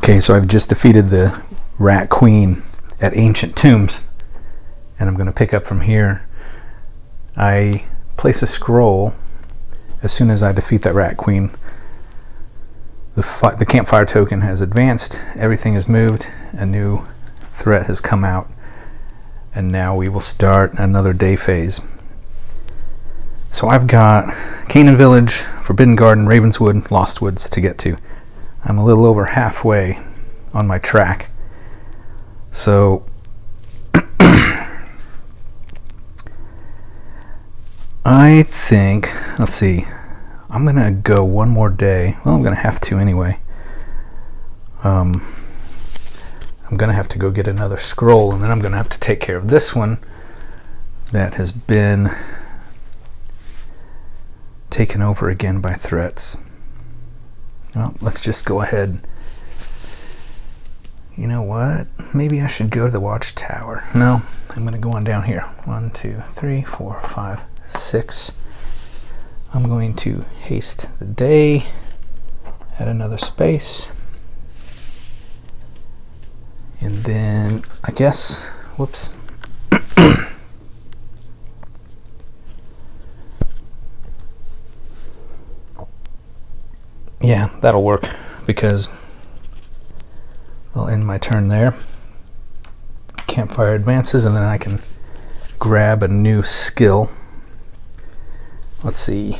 Okay, so I've just defeated the rat queen at Ancient Tombs, and I'm going to pick up from here. I place a scroll as soon as I defeat that rat queen. The campfire token has advanced, everything is moved, a new threat has come out, and now we will start another day phase. So I've got Canaan Village, Forbidden Garden, Ravenswood, Lost Woods to get to. I'm a little over halfway on my track. So I think, let's see, I'm going to go one more day. Well, I'm going to have to anyway. I'm going to have to go get another scroll, and then I'm going to have to take care of this one that has been taken over again by threats. Well, let's just go ahead. You know what? Maybe I should go to the watchtower. No, I'm going to go on down here. 1, 2, 3, 4, 5, 6. I'm going to haste the day, add another space, and then I guess, whoops. Yeah, that'll work because I'll end my turn there. Campfire advances, and then I can grab a new skill. Let's see.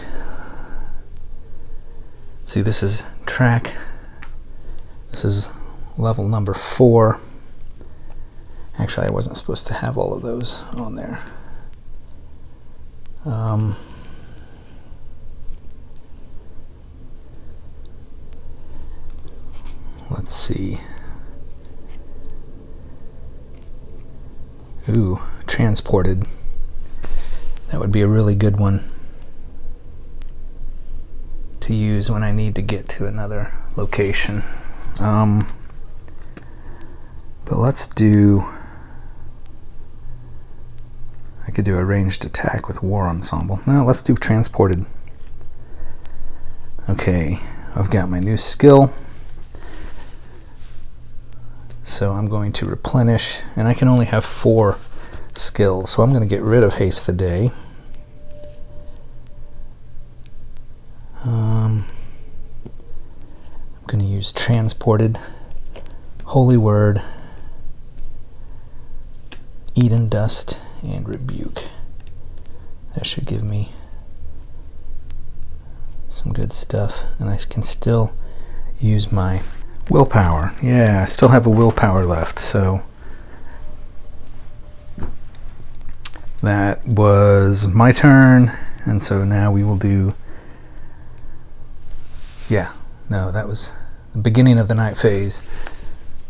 See, this is track. This is level number 4. Actually, I wasn't supposed to have all of those on there. Let's see. Ooh, transported. That would be a really good one to use when I need to get to another location. But let's do, I could do a ranged attack with War Ensemble. No, let's do transported. Okay, I've got my new skill. So I'm going to replenish, and I can only have 4 skills, so I'm going to get rid of Haste the Day. I'm going to use Transported, Holy Word, Eden Dust, and Rebuke. That should give me some good stuff, and I can still use my willpower. Yeah, I still have a willpower left, so that was my turn, and so now we will do, yeah, no, that was the beginning of the night phase.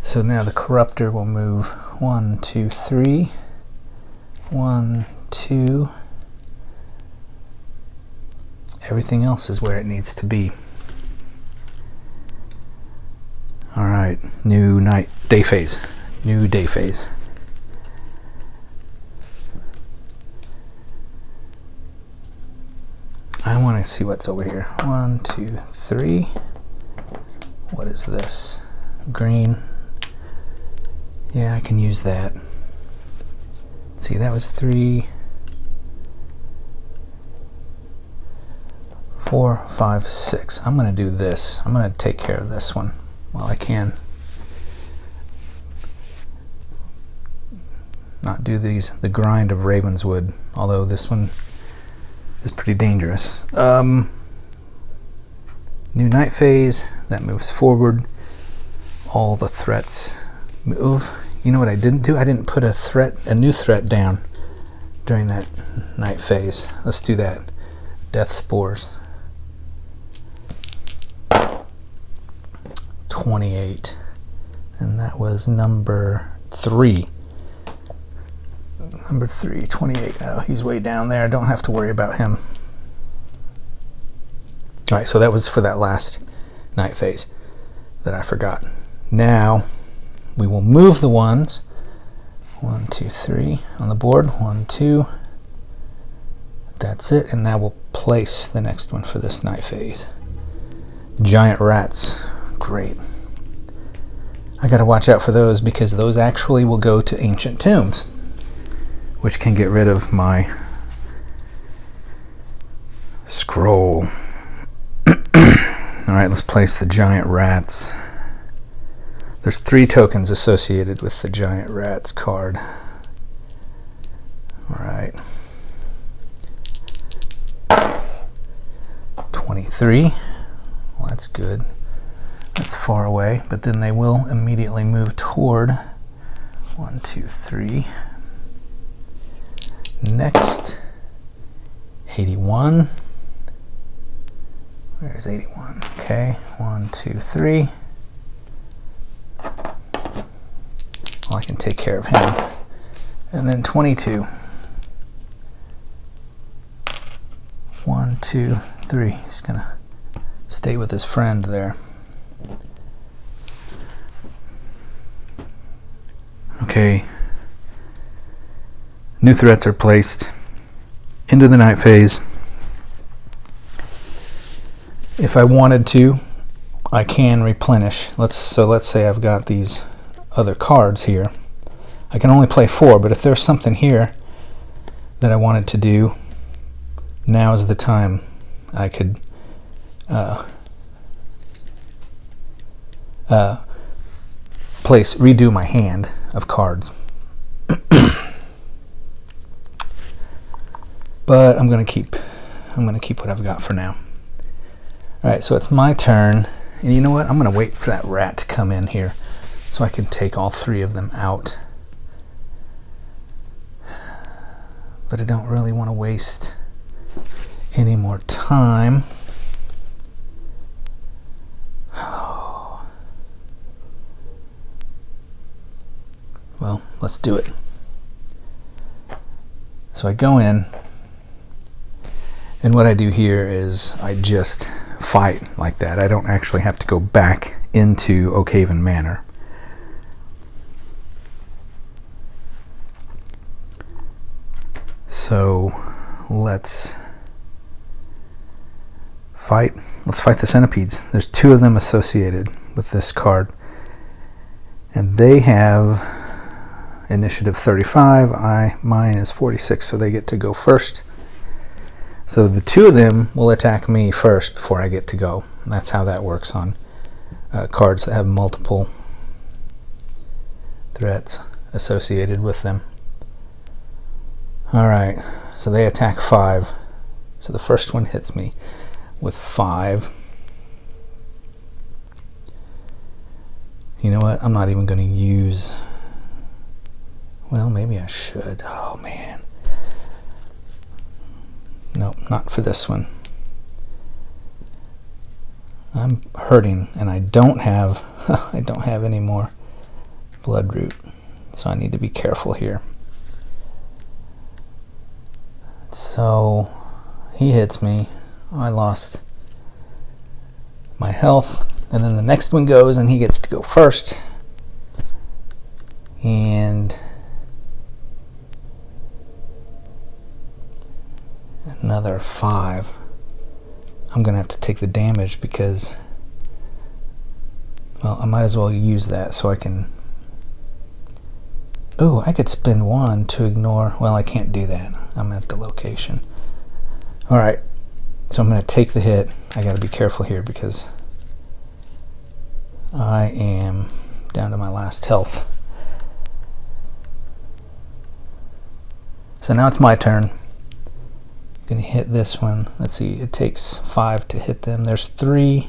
So now the Corruptor will move 1, 2, 3, 1, 2. Everything else is where it needs to be. Alright, new day phase. New day phase. I want to see what's over here. 1, 2, 3. What is this? Green. Yeah, I can use that. Let's see, that was 3, 4, 5, 6. I'm going to do this. I'm going to take care of this one while I can. Not do the grind of Ravenswood, although this one is pretty dangerous. New night phase, that moves forward. All the threats move. You know what I didn't do? I didn't put a new threat down during that night phase. Let's do that. Death Spores. 28, and that was number 3. Number 3, 28. Oh, he's way down there. I don't have to worry about him. All right, so that was for that last night phase that I forgot. Now we will move the ones. 1, 2, 3 on the board. 1, 2. That's it, and now we'll place the next one for this night phase. Giant rats. Great. I gotta watch out for those because those actually will go to ancient tombs, which can get rid of my scroll. Alright, let's place the giant rats. There's 3 tokens associated with the giant rats card. Alright. 23. Well, that's good. That's far away, but then they will immediately move toward 1, 2, 3. Next, 81. Where's 81? Okay, 1, 2, 3. Well, I can take care of him. And then 22. 1, 2, 3. He's gonna stay with his friend there. Okay. New threats are placed into the night phase. If I wanted to, I can replenish. Let's say I've got these other cards here. I can only play 4, but if there's something here that I wanted to do, now is the time. I could redo my hand of cards. But I'm gonna keep what I've got for now. Alright, so it's my turn, and you know what? I'm gonna wait for that rat to come in here so I can take all 3 of them out. But I don't really want to waste any more time. Well, let's do it. So I go in, and what I do here is I just fight like that. I don't actually have to go back into Oakhaven Manor. So let's fight. Let's fight the centipedes. There's 2 of them associated with this card, and they have initiative 35. Mine is 46, so they get to go first. So the 2 of them will attack me first before I get to go. And that's how that works on cards that have multiple threats associated with them. Alright, so they attack 5. So the first one hits me with 5. You know what? I'm not even going to use... Well, maybe I should. Oh, man. Nope, not for this one. I'm hurting, and I don't have any more bloodroot, so I need to be careful here. So he hits me. I lost my health, and then the next one goes, and he gets to go first. And another 5. I'm gonna have to take the damage because, well, I might as well use that so I can... Oh, I could spend 1 to ignore... Well, I can't do that. I'm at the location. Alright, so I'm gonna take the hit. I gotta be careful here because I am down to my last health. So now it's my turn. Gonna hit this one. Let's see, it takes 5 to hit them. There's 3.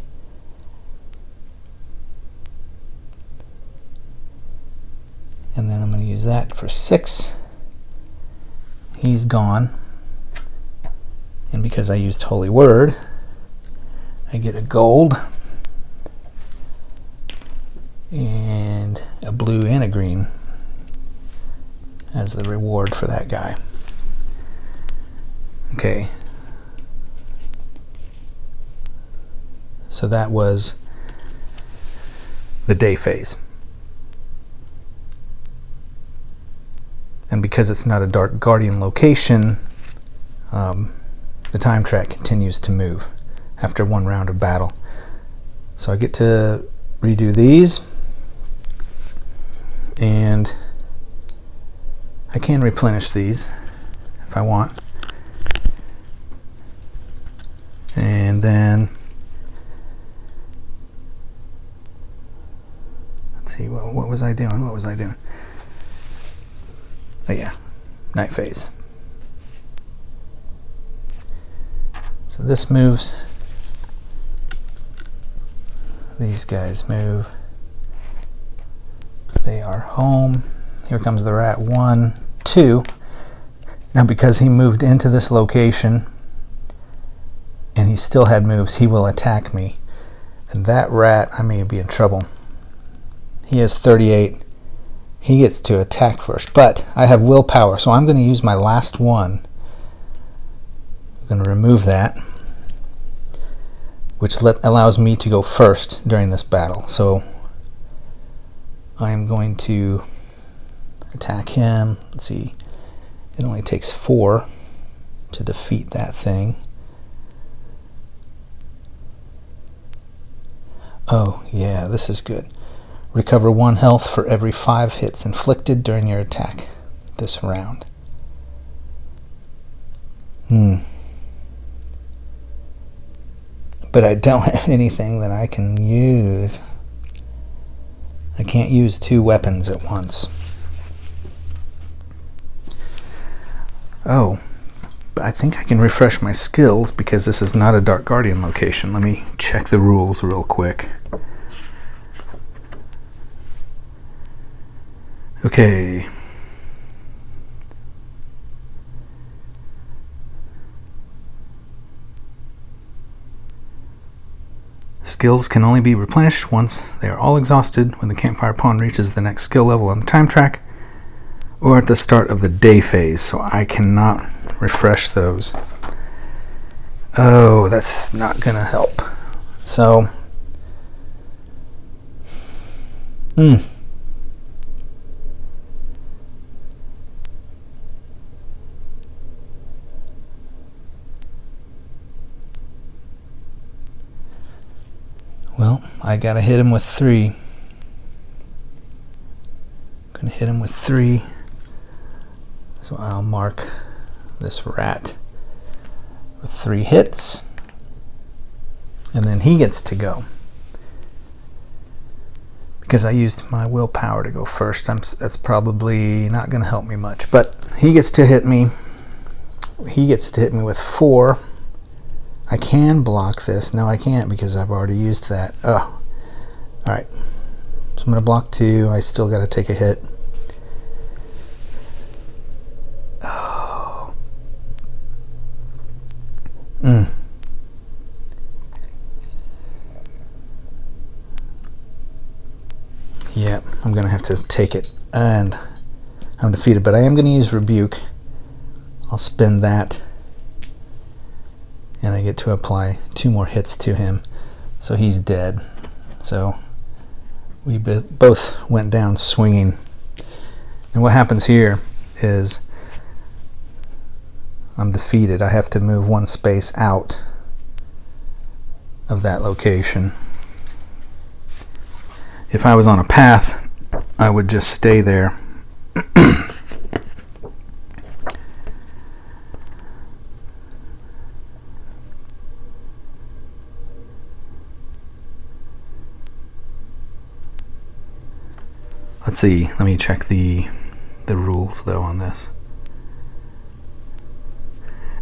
And then I'm gonna use that for 6. He's gone. And because I used Holy Word, I get a gold and a blue and a green as the reward for that guy. Okay, so that was the day phase. And because it's not a Dark Guardian location, the time track continues to move after 1 round of battle. So I get to redo these. I can replenish these if I want. And then, let's see, what was I doing? What was I doing? Oh yeah, night phase. So this moves. These guys move. They are home. Here comes the rat. 1, 2. Now because he moved into this location and he still had moves, he will attack me. And that rat, I may be in trouble. He has 38. He gets to attack first. But I have willpower, so I'm going to use my last one. I'm going to remove that, which allows me to go first during this battle. So I am going to attack him. Let's see, it only takes 4 to defeat that thing. Oh yeah, this is good. Recover 1 health for every 5 hits inflicted during your attack this round. But I don't have anything that I can use. I can't use 2 weapons at once. Oh, but I think I can refresh my skills because this is not a Dark Guardian location. Let me check the rules real quick. Okay. Skills can only be replenished once they are all exhausted when the campfire pawn reaches the next skill level on the time track or at the start of the day phase, so I cannot refresh those. Oh, that's not gonna help. So, well, I gotta hit him with 3. Gonna hit him with 3. So I'll mark this rat with 3 hits. And then he gets to go. Because I used my willpower to go first, that's probably not gonna help me much. But he gets to hit me. He gets to hit me with 4. I can block this. No, I can't because I've already used that. Oh, all right. So I'm going to block 2. I still got to take a hit. Oh. Yeah, I'm going to have to take it. And I'm defeated, but I am going to use Rebuke. I'll spend that. And I get to apply 2 more hits to him. So he's dead. So we both went down swinging. And what happens here is I'm defeated. I have to move 1 space out of that location. If I was on a path, I would just stay there. Let's see, let me check the rules though on this.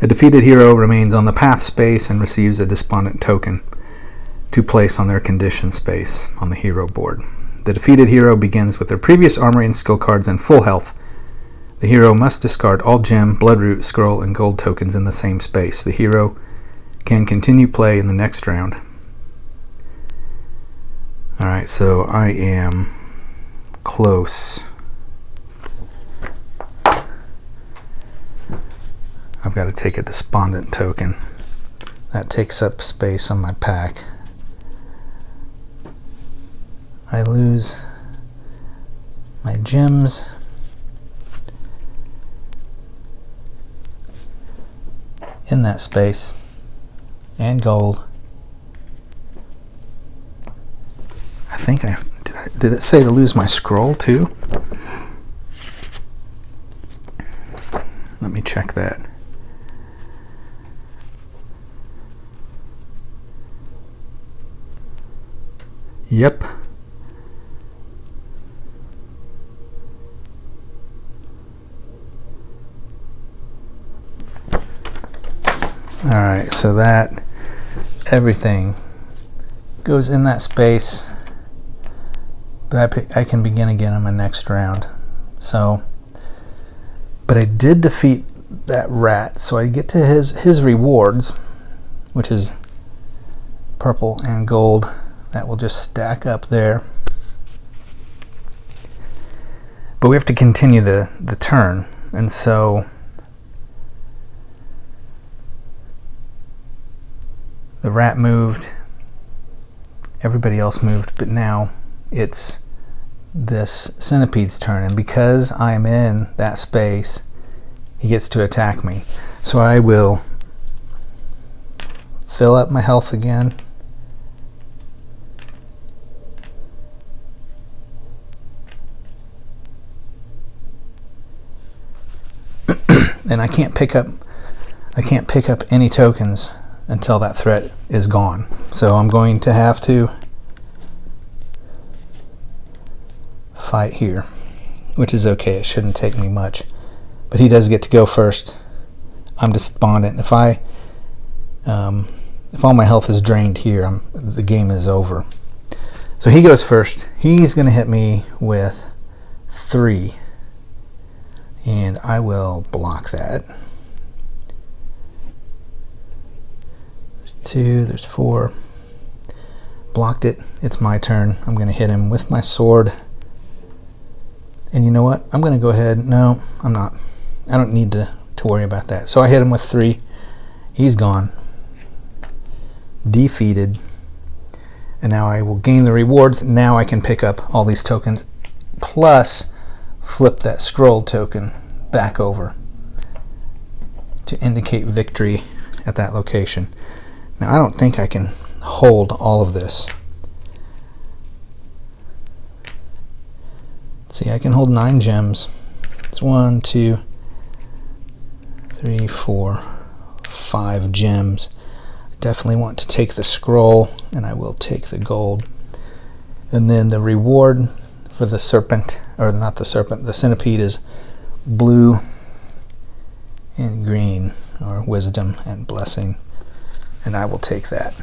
A defeated hero remains on the path space and receives a despondent token to place on their condition space on the hero board. The defeated hero begins with their previous armory and skill cards and full health. The hero must discard all gem, bloodroot, scroll, and gold tokens in the same space. The hero can continue play in the next round. Alright, so I am close. I've got to take a despondent token. That takes up space on my pack. I lose my gems. In that space. And gold. I think did it say to lose my scroll too? check that. Yep. Alright, so that everything goes in that space, but I can begin again on my next round. So, but I did defeat that rat, so I get to his rewards, which is purple and gold. That will just stack up there. But we have to continue the turn, and so the rat moved, everybody else moved, but now it's this centipede's turn, and because I'm in that space, he gets to attack me. So I will fill up my health again. And I can't pick up any tokens until that threat is gone. So I'm going to have to fight here, which is okay. It shouldn't take me much. But he does get to go first. I'm despondent. If all my health is drained here, the game is over. So he goes first. He's going to hit me with 3. And I will block that. There's 2, there's 4. Blocked it. It's my turn. I'm going to hit him with my sword. And you know what? I'm going to go ahead. No, I'm not. I don't need to worry about that. So I hit him with 3. He's gone. Defeated. And now I will gain the rewards. Now I can pick up all these tokens. Plus flip that scroll token back over to indicate victory at that location. Now I don't think I can hold all of this. Let's see, I can hold 9 gems. It's 1, 2, 3, 4, 5 gems. I definitely want to take the scroll, and I will take the gold. And then the reward for the serpent, or not the serpent, the centipede is blue and green, or wisdom and blessing, and I will take that.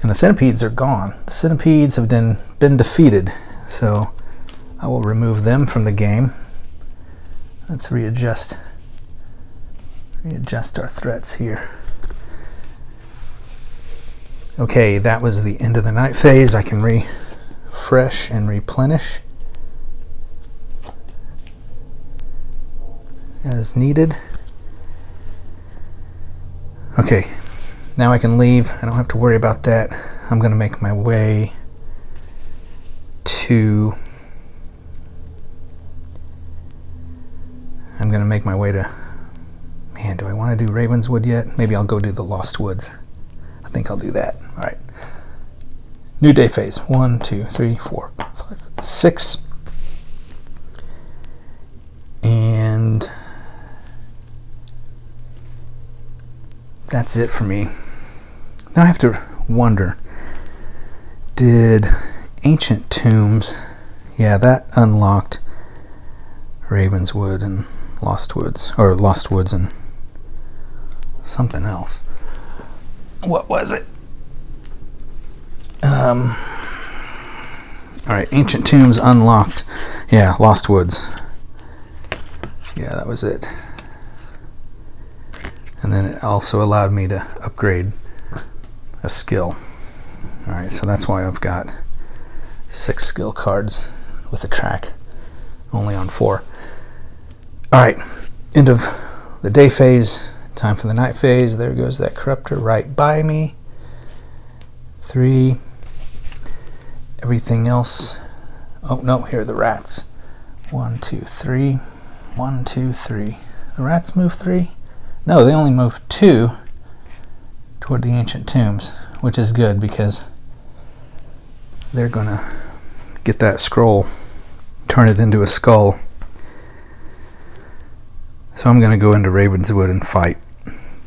And the centipedes are gone. The centipedes have been defeated, so I will remove them from the game. Let's readjust our threats here. Okay, that was the end of the night phase. I can refresh and replenish as needed. Okay, now I can leave. I don't have to worry about that. I'm going to make my way to man, do I want to do Ravenswood yet? Maybe I'll go do the Lost Woods. I think I'll do that. All right. New day phase. 1, 2, 3, 4, 5, 6. And that's it for me. Now I have to wonder, did Ancient Tombs, yeah, that unlocked Ravenswood and Lost Woods, or Lost Woods and something else. What was it? Alright, Ancient Tombs unlocked. Yeah, Lost Woods. Yeah, that was it. And then it also allowed me to upgrade a skill. Alright, so that's why I've got 6 skill cards with a track only on 4. Alright, end of the day phase. Time for the night phase. There goes that corruptor right by me. 3. Everything else. Oh no, here are the rats. 1, 2, 3. 1, 2, 3. The rats move 3? No, they only move 2 toward the Ancient Tombs, which is good because they're gonna get that scroll, turn it into a skull. So I'm going to go into Ravenswood and fight.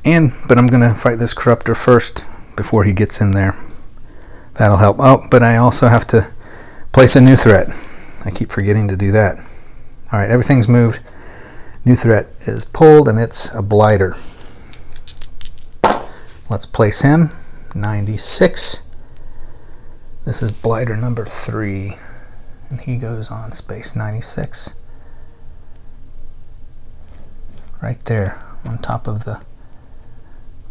But I'm going to fight this corruptor first before he gets in there. That'll help. Oh, but I also have to place a new threat. I keep forgetting to do that. All right, everything's moved. New threat is pulled, and it's a blighter. Let's place him. 96. This is blighter number 3, and he goes on space 96. Right there on top of the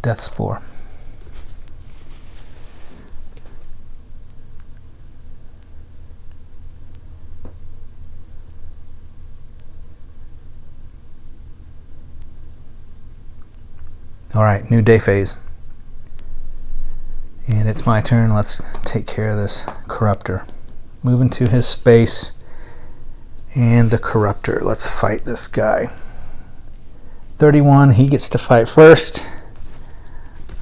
death spore. All right, new day phase. And it's my turn. Let's take care of this corruptor. Move into his space. And the corruptor. Let's fight this guy. 31, he gets to fight first.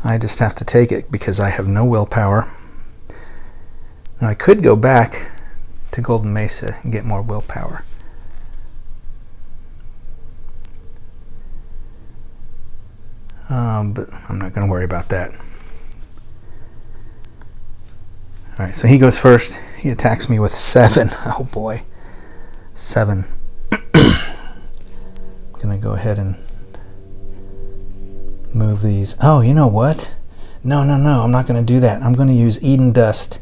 I just have to take it because I have no willpower. Now I could go back to Golden Mesa and get more willpower. But I'm not going to worry about that. Alright, so he goes first. He attacks me with 7. Oh boy. 7. I'm going to go ahead and move these. Oh, you know what? No. I'm not going to do that. I'm going to use Eden Dust.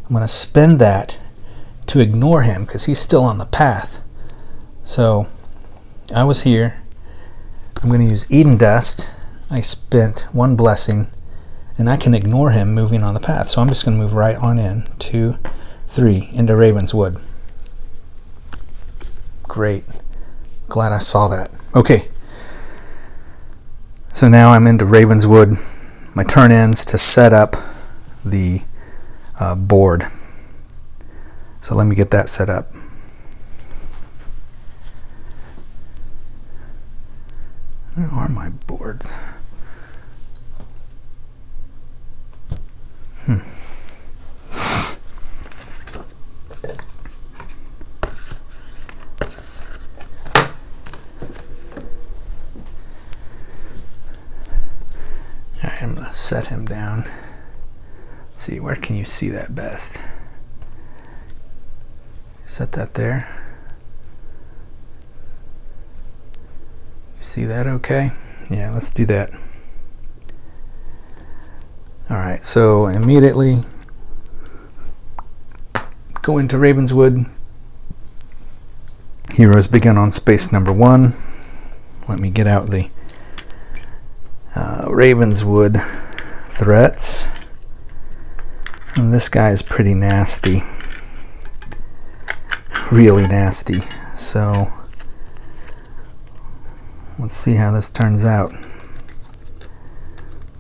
I'm going to spend that to ignore him because he's still on the path. So I was here. I'm going to use Eden Dust. I spent 1 blessing, and I can ignore him moving on the path. So I'm just going to move right on in. 2, 3, into Ravenswood. Great. Glad I saw that. Okay. So now I'm into Ravenswood. My turn ends to set up the board. So let me get that set up. Where are my boards? Alright, I'm going to set him down. Let's see, where can you see that best? Set that there. You see that okay? Yeah, let's do that. Alright, so immediately go into Ravenswood. Heroes begin on space number 1. Let me get out the Ravenswood threats. And this guy is pretty nasty. Really nasty. So let's see how this turns out.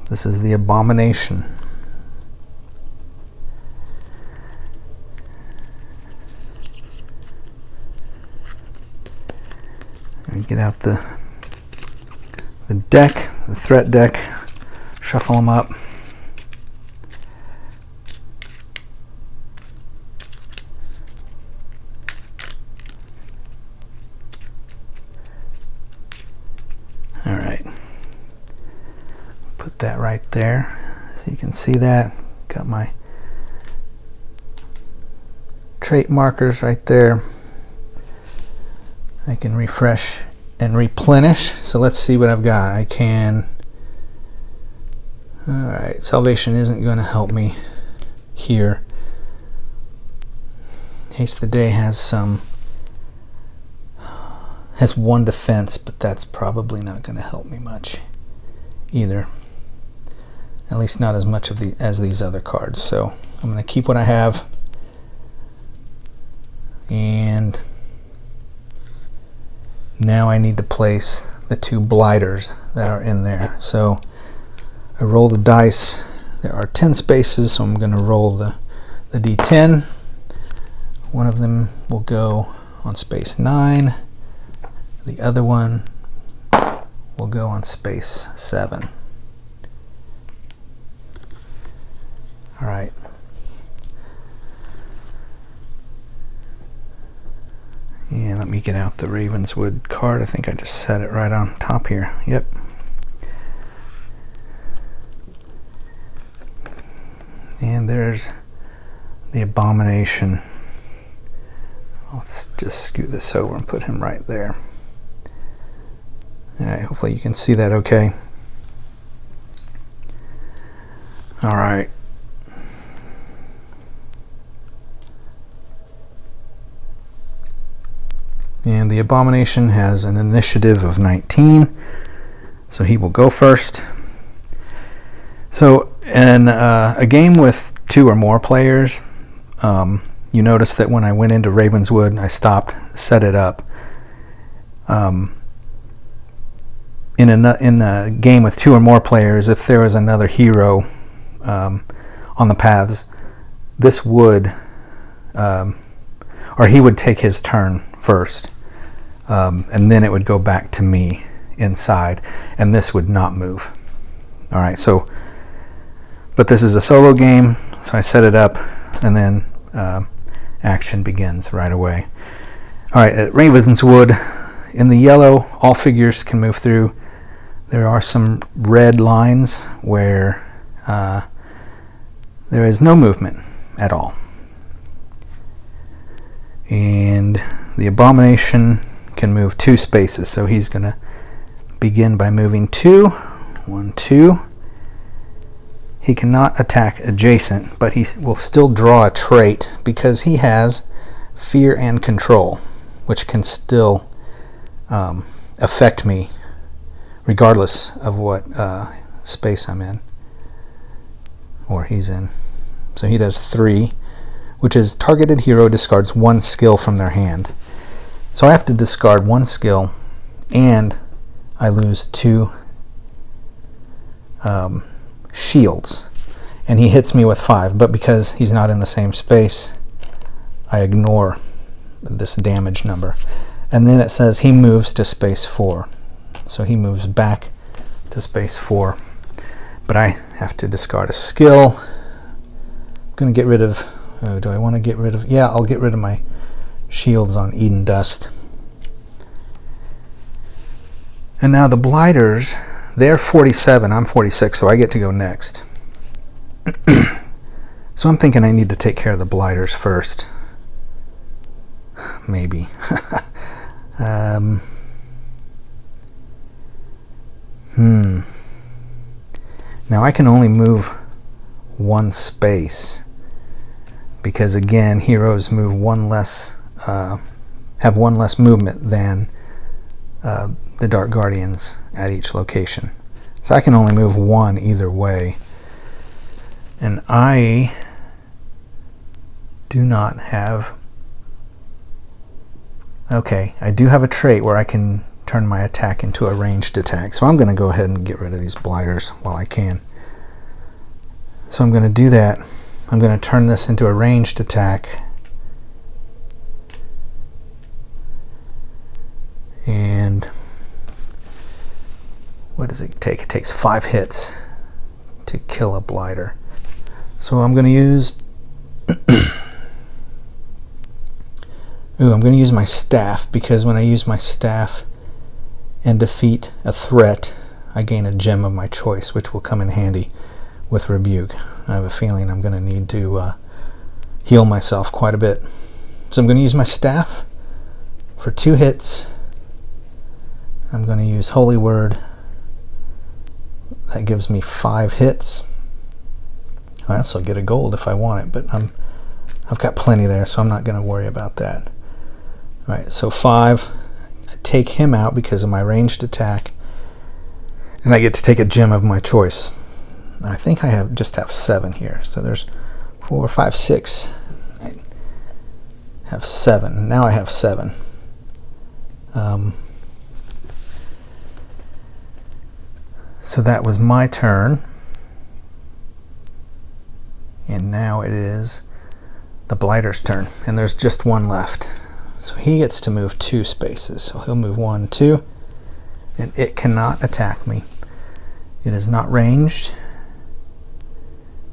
This is the Abomination. And get out the deck, the threat deck, shuffle them up. Alright, put that right there so you can see that. Got my trait markers right there. I can refresh and replenish. So let's see what I've got. I can. Alright, Salvation isn't going to help me here. Haste the Day has 1 defense, but that's probably not going to help me much either. At least not as much as these other cards. So I'm going to keep what I have. And now I need to place the 2 blighters that are in there. So I roll the dice. There are 10 spaces, so I'm going to roll the D10. One of them will go on space 9. The other one will go on space 7. All right. And let me get out the Ravenswood card. I think I just set it right on top here. Yep. And there's the Abomination. Let's just scoot this over and put him right there. Alright, hopefully you can see that okay. Alright. And the Abomination has an initiative of 19, so he will go first. So in a game with 2 or more players, you notice that when I went into Ravenswood, I stopped, set it up. In the game with 2 or more players, if there was another hero on the paths, this would, or he would take his turn first, and then it would go back to me inside, and this would not move. All right, so, but this is a solo game, so I set it up, and then action begins right away. All right, at Ravenswood, in the yellow, all figures can move through. There are some red lines where there is no movement at all. And the Abomination can move 2 spaces, so he's going to begin by moving 2. 1, 2. He cannot attack adjacent, but he will still draw a trait because he has Fear and Control, which can still affect me regardless of what space I'm in or he's in. So he does 3, which is targeted hero discards 1 skill from their hand. So I have to discard 1 skill, and I lose 2 shields, and he hits me with 5, but because he's not in the same space, I ignore this damage number. And then it says he moves to space 4, so he moves back to space 4, but I have to discard a skill. I'm going to get rid of, do I want to get rid of, yeah, I'll get rid of my shields on Eden Dust. And now the Blighters, they're 47, I'm 46, so I get to go next. So I'm thinking I need to take care of the Blighters first. Maybe. Now I can only move 1 space because, again, heroes move 1 less, have 1 less movement than the Dark Guardians at each location. So I can only move 1 either way. And I do not have... Okay, I do have a trait where I can turn my attack into a ranged attack. So I'm going to go ahead and get rid of these Blighters while I can. So I'm going to do that. I'm going to turn this into a ranged attack. And what does it take? It takes 5 hits to kill a Blighter. So I'm going to use... I'm going to use my staff, because when I use my staff and defeat a threat, I gain a gem of my choice, which will come in handy with Rebuke. I have a feeling I'm going to need to heal myself quite a bit. So I'm going to use my staff for 2 hits. I'm going to use Holy Word. That gives me 5 hits. I also get a gold if I want it, but I've got plenty there, so I'm not going to worry about that. All right, so 5. I take him out because of my ranged attack, and I get to take a gem of my choice. I think I just have 7 here, so there's 4, 5, 6. I have 7. Now I have 7. So that was my turn, and now it is the Blighter's turn, and there's just 1 left. So he gets to move 2 spaces. So he'll move 1, 2, and it cannot attack me. It is not ranged,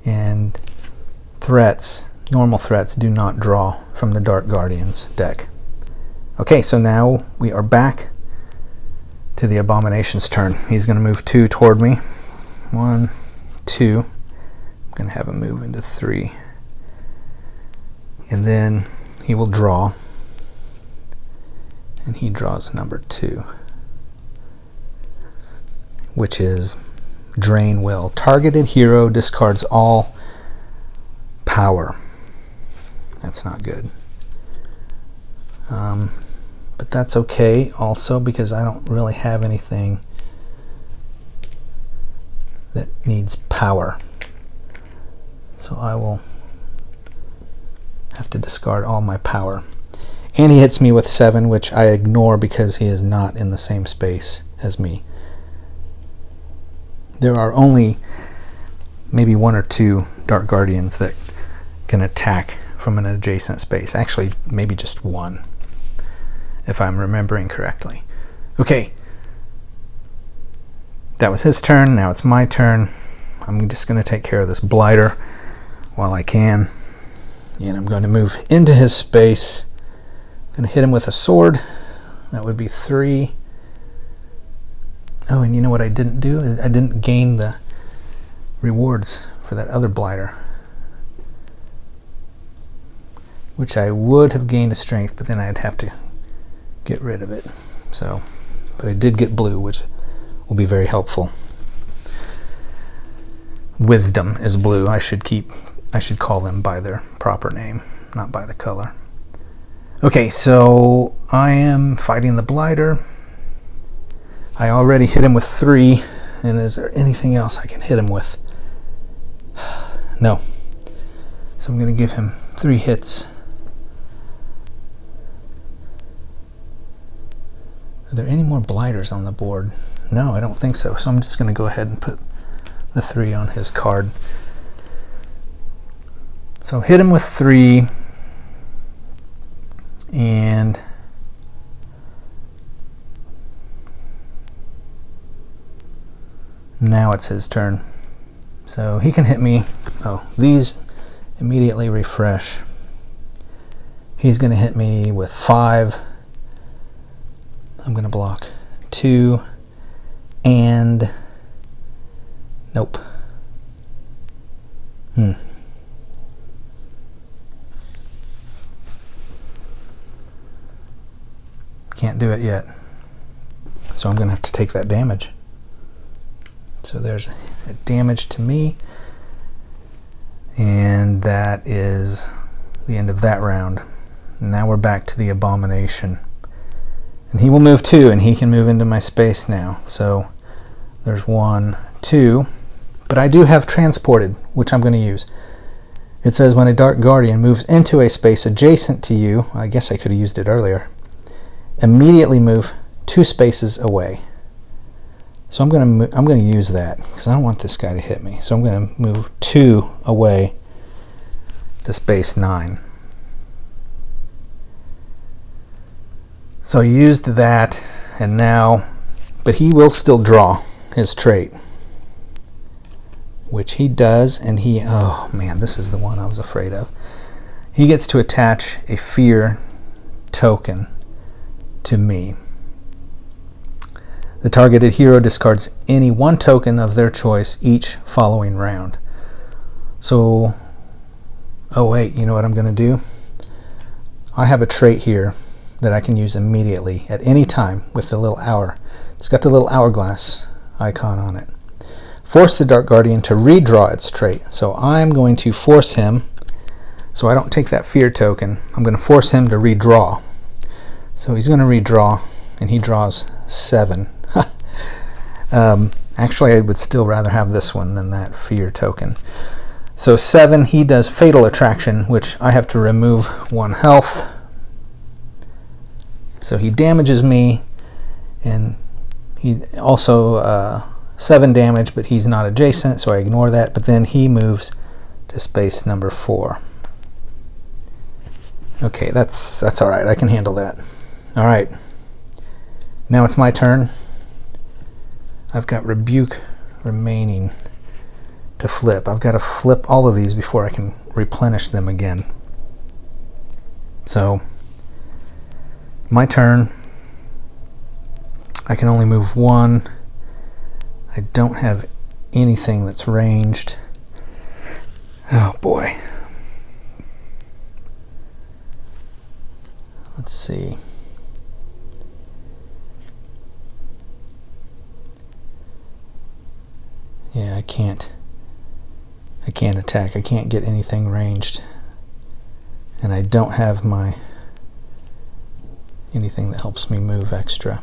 and threats, normal threats, do not draw from the Dark Guardians deck. Okay, so now we are back to the Abomination's turn. He's going to move 2 toward me. 1, 2. I'm going to have him move into 3. And then he will draw. And he draws number 2. Which is Drain Will. Targeted hero discards all power. That's not good. But that's okay also, because I don't really have anything that needs power. So I will have to discard all my power. And he hits me with 7, which I ignore because he is not in the same space as me. There are only maybe 1 or 2 Dark Guardians that can attack from an adjacent space. Actually, maybe just 1, if I'm remembering correctly. Okay. That was his turn. Now it's my turn. I'm just going to take care of this blighter while I can. And I'm going to move into his space. I'm going to hit him with a sword. That would be 3. Oh, and you know what I didn't do? I didn't gain the rewards for that other blighter, which I would have gained a strength, but then I'd have to get rid of it. So, but I did get blue, which will be very helpful. Wisdom is blue. I should call them by their proper name, not by the color. Okay, so I am fighting the blighter. I already hit him with 3, and is there anything else I can hit him with? No. So I'm going to give him 3 hits. Are there any more blighters on the board? No, I don't think so. So I'm just going to go ahead and put the 3 on his card. So hit him with 3, and now it's his turn. So he can hit me. Oh, these immediately refresh. He's going to hit me with 5. I'm going to block 2, and nope. Can't do it yet. So I'm going to have to take that damage. So there's a damage to me, and that is the end of that round. Now we're back to the Abomination. And he will move 2, and he can move into my space now. So there's 1, 2. But I do have Transported, which I'm going to use. It says when a Dark Guardian moves into a space adjacent to you, I guess I could have used it earlier, immediately move 2 spaces away. So I'm going to use that because I don't want this guy to hit me. So I'm going to move 2 away to space 9. So I used that, and now, but he will still draw his trait, which he does, and oh man, this is the one I was afraid of. He gets to attach a fear token to me. The targeted hero discards any 1 token of their choice each following round. So, oh wait, you know what I'm going to do? I have a trait here that I can use immediately at any time with the little hour. It's got the little hourglass icon on it. Force the Dark Guardian to redraw its trait. So I'm going to force him, so I don't take that fear token, I'm going to force him to redraw. So he's going to redraw, and he draws 7. Actually, I would still rather have this one than that fear token. So 7, he does Fatal Attraction, which I have to remove 1 health. So he damages me, and he also 7 damage, but he's not adjacent, so I ignore that. But then he moves to space number 4. Okay, that's all right. I can handle that. All right. Now it's my turn. I've got Rebuke remaining to flip. I've got to flip all of these before I can replenish them again. So My turn. I can only move one. I don't have anything that's ranged. Oh boy. Let's see. Yeah, I can't attack. I can't get anything ranged. And I don't have anything that helps me move extra.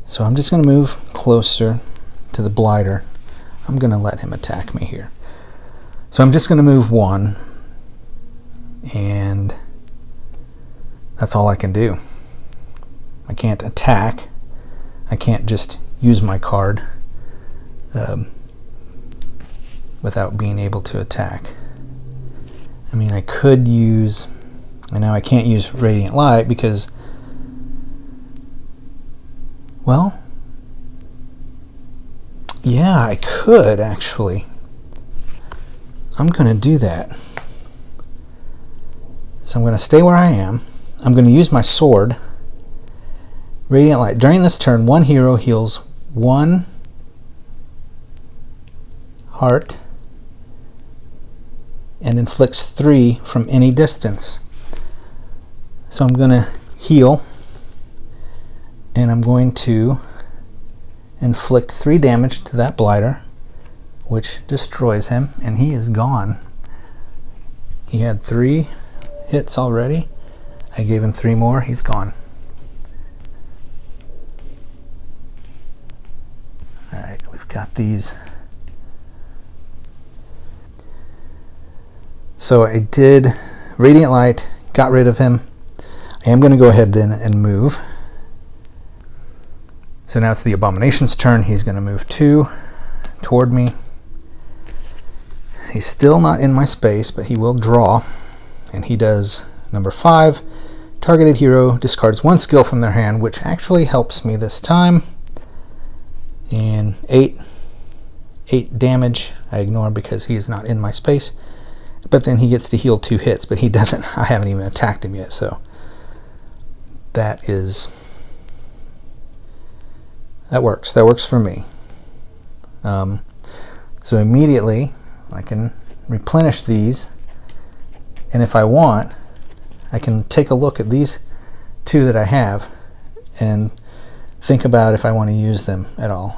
So I'm just going to move closer to the blighter. I'm going to let him attack me here. So I'm just going to move one, and that's all I can do. I can't attack. I can't just use my card without being able to attack. I mean, I could use... I know I can't use Radiant Light because... Well... Yeah, I could, actually. I'm going to do that. So I'm going to stay where I am. I'm going to use my sword. Radiant Light. During this turn, one hero heals 1 heart and inflicts 3 from any distance. So I'm going to heal, and I'm going to inflict 3 damage to that blighter, which destroys him, and he is gone. He had 3 hits already. I gave him 3 more. He's gone. Alright, we've got these. So I did Radiant Light, got rid of him. I am going to go ahead then and move. So now it's the Abomination's turn. He's going to move 2 toward me. He's still not in my space, but he will draw. And he does number 5. Targeted hero discards 1 skill from their hand, which actually helps me this time. And 8 damage. I ignore because he is not in my space. But then he gets to heal 2 hits, but he doesn't. I haven't even attacked him yet, so that works. That works for me. So immediately I can replenish these, and if I want, I can take a look at these 2 that I have and think about if I want to use them at all.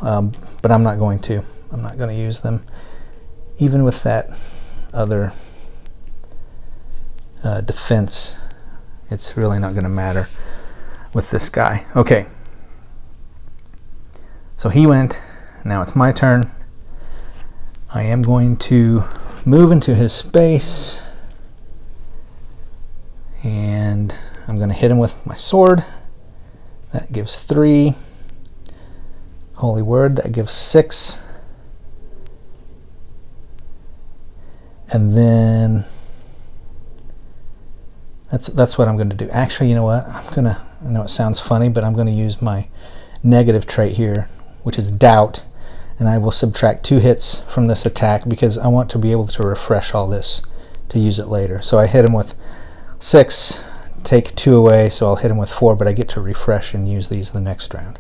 But I'm not going to. I'm not going to use them, even with that other defense. It's really not going to matter with this guy. Okay. So he went. Now it's my turn. I am going to move into his space, and I'm going to hit him with my sword. That gives 3. Holy Word, that gives 6. And then that's what I'm going to do. Actually, you know what? I know it sounds funny, but I'm going to use my negative trait here, which is Doubt, and I will subtract 2 hits from this attack because I want to be able to refresh all this to use it later. So I hit him with 6, take 2 away, so I'll hit him with 4, but I get to refresh and use these the next round.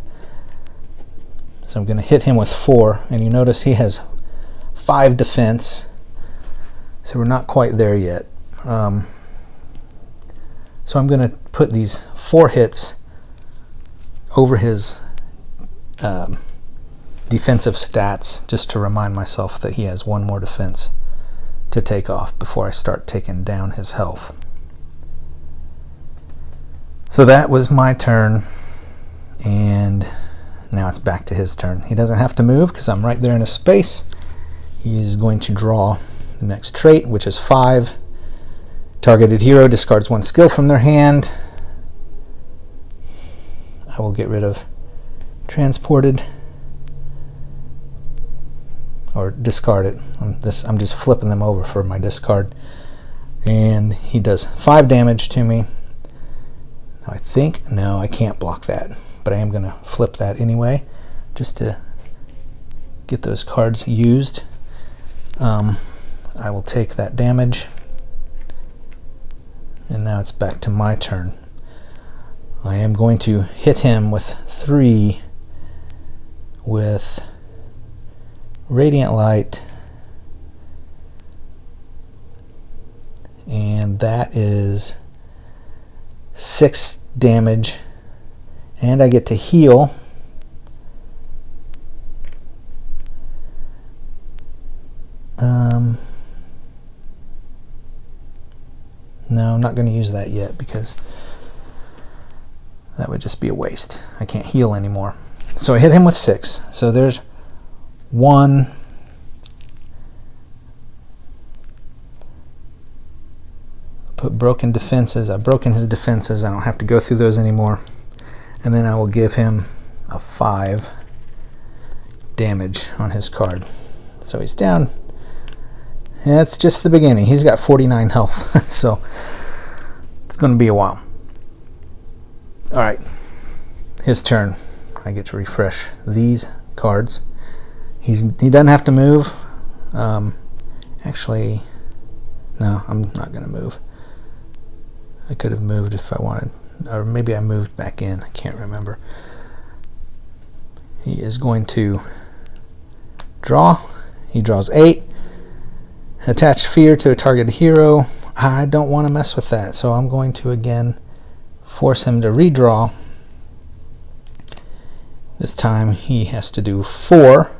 So I'm going to hit him with 4, and you notice he has 5 defense, so we're not quite there yet. So I'm going to put these 4 hits over his defensive stats just to remind myself that he has 1 more defense to take off before I start taking down his health. So that was my turn, and now it's back to his turn. He doesn't have to move because I'm right there in his space. He is going to draw the next trait, which is 5. Targeted hero discards 1 skill from their hand. I will get rid of Transported, or discard it. I'm just flipping them over for my discard. And he does 5 damage to me. Now I think, no, I can't block that, but I am going to flip that anyway, just to get those cards used. I will take that damage, and now it's back to my turn. I am going to hit him with 3 with Radiant Light, and that is 6 damage, and I get to heal. No, I'm not going to use that yet because that would just be a waste. I can't heal anymore. So I hit him with 6. So there's 1. Put broken defenses. I've broken his defenses. I don't have to go through those anymore. And then I will give him a 5 damage on his card. So he's down. That's just the beginning. He's got 49 health. So it's going to be a while. Alright. His turn. I get to refresh these cards. He doesn't have to move. Actually, no, I'm not going to move. I could have moved if I wanted, or maybe I moved back in. I can't remember. He is going to draw. He draws 8. Attach fear to a targeted hero. I don't want to mess with that, so I'm going to again force him to redraw. This time he has to do 4.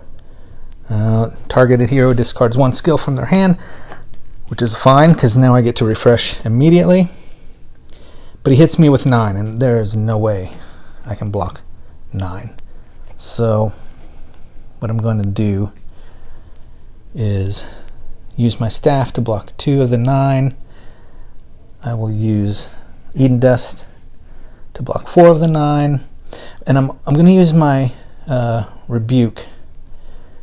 Targeted hero discards 1 skill from their hand, which is fine because now I get to refresh immediately. But he hits me with 9, and there's no way I can block 9. So what I'm going to do is use my staff to block 2 of the 9. I will use Eden Dust to block 4 of the 9. And I'm going to use my Rebuke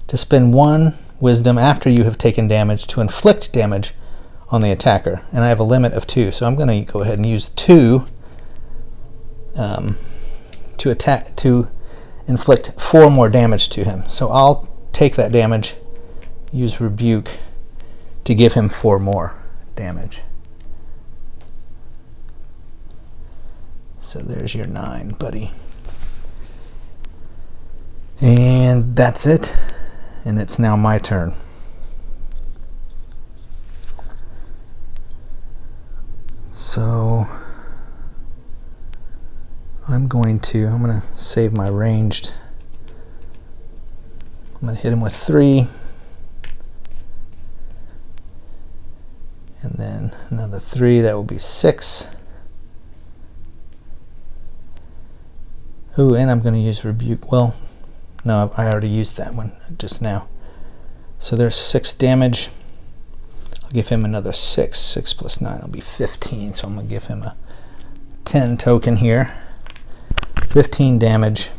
to spend 1 wisdom after you have taken damage to inflict damage on the attacker. And I have a limit of 2, so I'm going to go ahead and use 2 to inflict 4 more damage to him. So I'll take that damage, use Rebuke to give him 4 more damage. So there's your 9, buddy. And that's it. And it's now my turn. So I'm going to save my ranged. I'm going to hit him with 3. And then another 3, that will be 6. Ooh, and I'm going to use Rebuke. Well, no, I already used that one just now. So there's 6 damage. I'll give him another 6. 6 plus 9 will be 15. So I'm going to give him a 10 token here. 15 damage.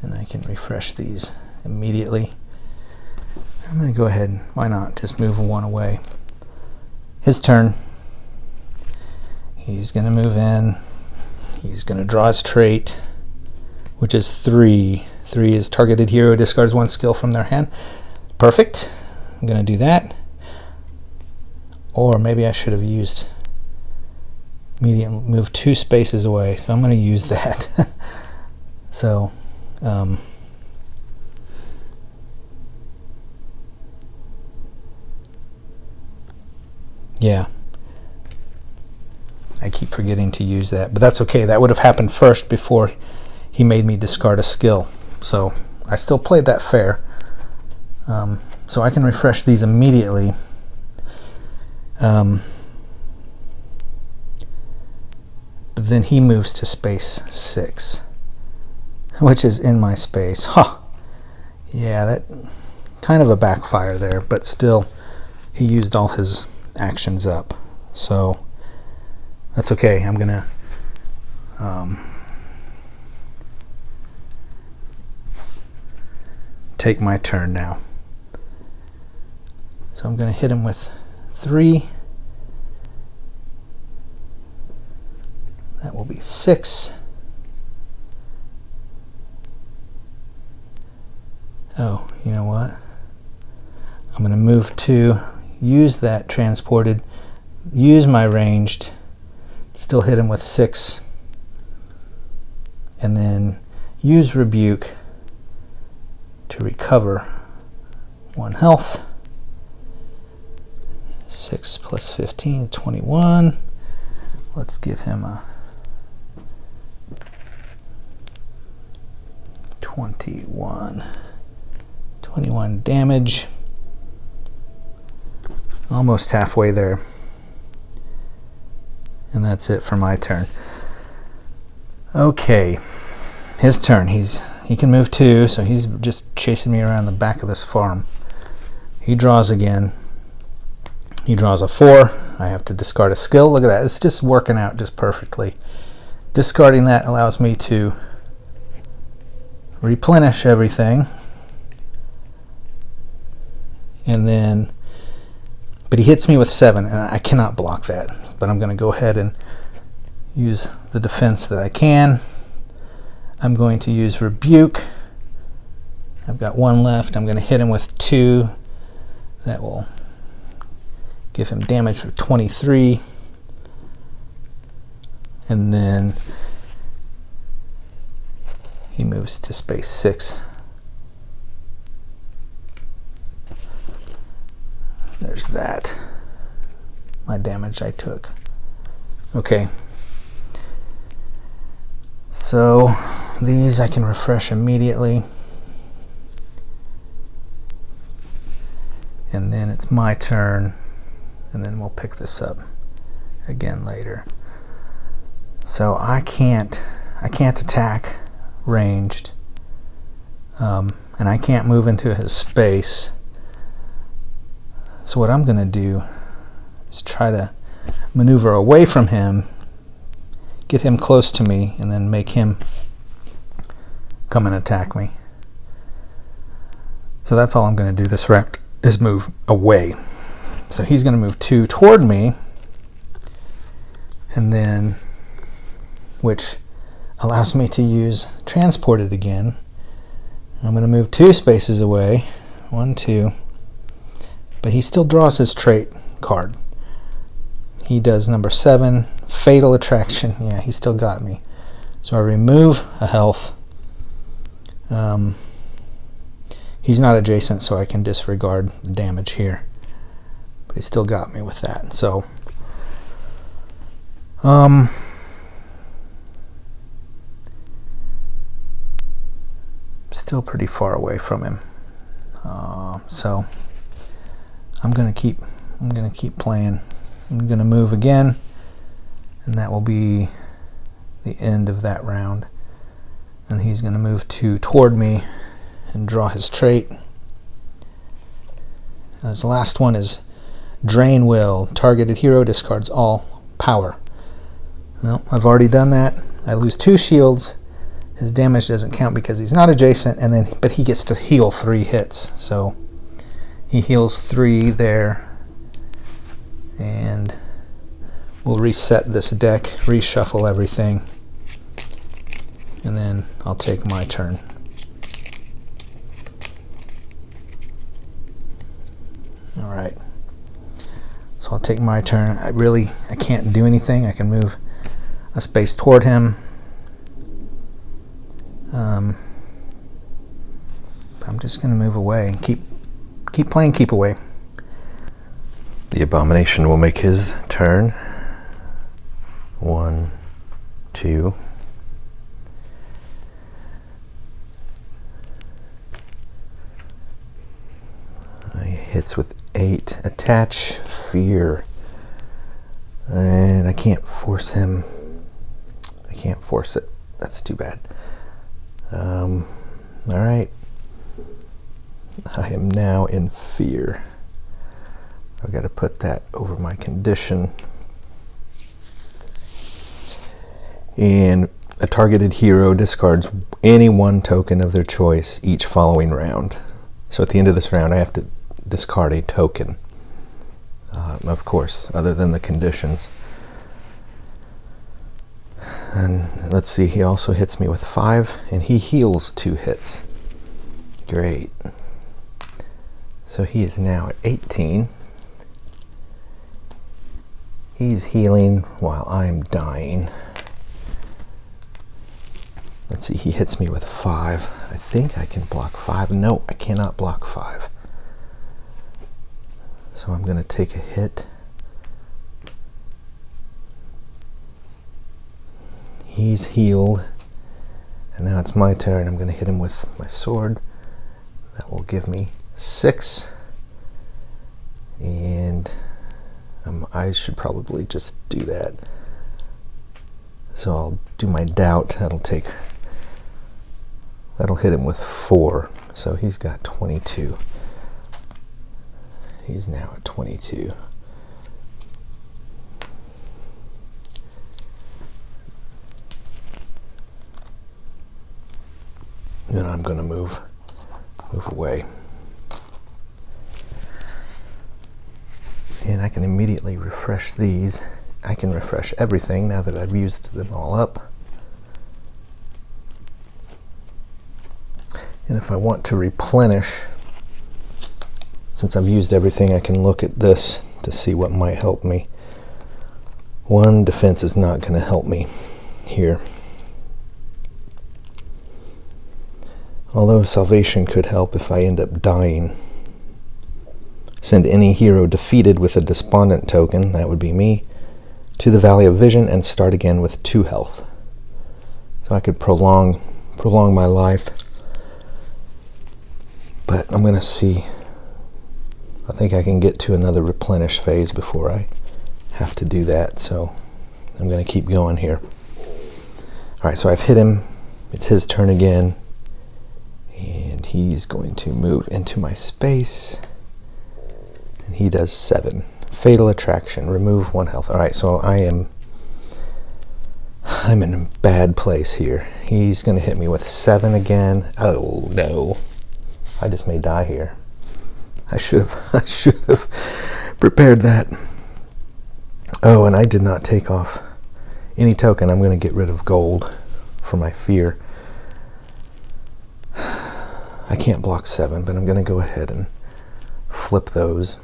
And I can refresh these immediately. I'm going to go ahead, why not, just move 1 away. His turn. He's going to move in. He's going to draw his trait, which is 3. 3 is targeted hero discards 1 skill from their hand. Perfect. I'm going to do that. Or maybe I should have used medium, move 2 spaces away. So I'm going to use that. So, yeah. I keep forgetting to use that, but that's okay. That would have happened first before he made me discard a skill. So I still played that fair. So I can refresh these immediately. But then he moves to space 6, which is in my space. Huh. Yeah, that kind of a backfire there, but still he used all his actions up. So that's okay. I'm gonna take my turn now. So I'm gonna hit him with 3. That will be 6. Oh, you know what? I'm gonna move 2, use that transported, use my ranged still hit him with 6, and then use Rebuke to recover 1 health. 6 plus 15, 21. Let's give him a 21 damage. Almost halfway there. And that's it for my turn. Okay, his turn. He can move 2, so he's just chasing me around the back of this farm. He draws again. He draws a 4. I have to discard a skill. Look at that. It's just working out just perfectly. Discarding that allows me to replenish everything. And then, but he hits me with 7, and I cannot block that. But I'm going to go ahead and use the defense that I can. I'm going to use Rebuke. I've got 1 left. I'm going to hit him with 2. That will give him damage for 23. And then he moves to space 6. There's that. My damage I took. Okay. So these I can refresh immediately. And then it's my turn. And then we'll pick this up again later. So I can't attack ranged. And I can't move into his space. So what I'm going to do is try to maneuver away from him, get him close to me, and then make him come and attack me. So that's all I'm going to do this round, is move away. So he's going to move 2 toward me, and then, which allows me to use Transported again. I'm going to move 2 spaces away, 1, 2, but he still draws his trait card. He does number 7, Fatal Attraction. Yeah, he still got me. So I remove a health. He's not adjacent, so I can disregard the damage here. But he still got me with that. So, still pretty far away from him. So I'm gonna keep playing. I'm gonna move again, and that will be the end of that round. And he's gonna move 2 toward me and draw his trait. His last one is Drain Will. Targeted hero discards all power. Well, I've already done that. I lose 2 shields. His damage doesn't count because he's not adjacent, but he gets to heal 3 hits. So he heals 3 there. And we'll reset this deck, reshuffle everything, and then I'll take my turn. Alright, so I'll take my turn. I can't do anything. I can move a space toward him. I'm just going to move away and keep playing keep away. The Abomination will make his turn. 1, 2. He hits with 8. Attach Fear. And I can't force him. I can't force it. That's too bad. Alright. I am now in fear. I've got to put that over my condition. And a targeted hero discards any 1 token of their choice each following round. So at the end of this round, I have to discard a token. Of course, other than the conditions. And let's see, he also hits me with 5, and he heals 2 hits. Great. So he is now at 18. He's healing while I'm dying. Let's see, he hits me with 5. I think I can block 5. No, I cannot block 5. So I'm going to take a hit. He's healed. And now it's my turn. I'm going to hit him with my sword. That will give me 6. And I should probably just do that. So I'll do my doubt. That'll hit him with 4. So he's got 22. He's now at 22. Then I'm going to move away. And I can immediately refresh these. I can refresh everything now that I've used them all up. And if I want to replenish, since I've used everything, I can look at this to see what might help me. 1 defense is not going to help me here. Although salvation could help if I end up dying. Send any hero defeated with a despondent token, that would be me, to the Valley of Vision and start again with 2 health. So I could prolong my life. But I'm going to see. I think I can get to another replenish phase before I have to do that. So I'm going to keep going here. Alright, so I've hit him. It's his turn again. And he's going to move into my space. And he does 7. Fatal Attraction. Remove 1 health. Alright, so I'm in a bad place here. He's going to hit me with 7 again. Oh no. I just may die here. I should have prepared that. Oh, and I did not take off any token. I'm going to get rid of gold for my fear. I can't block 7, but I'm going to go ahead and flip those.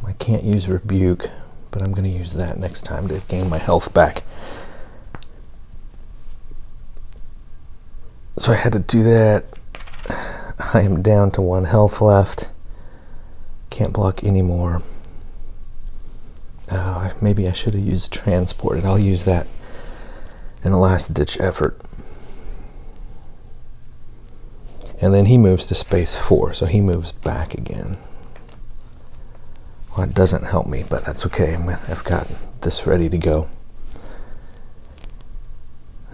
I can't use Rebuke, but I'm going to use that next time to gain my health back. So I had to do that. I am down to 1 health left. Can't block anymore. Maybe I should have used Transported. I'll use that in a last-ditch effort. And then he moves to space 4, so he moves back again. Well, it doesn't help me, but that's okay. I've got this ready to go.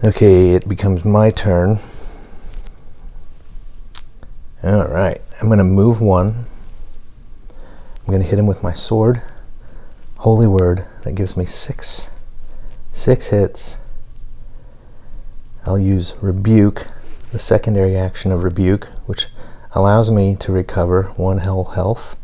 Okay, it becomes my turn. Alright, I'm going to move 1. I'm going to hit him with my sword. Holy Word, that gives me 6 hits. I'll use Rebuke, the secondary action of Rebuke, which allows me to recover 1 whole health.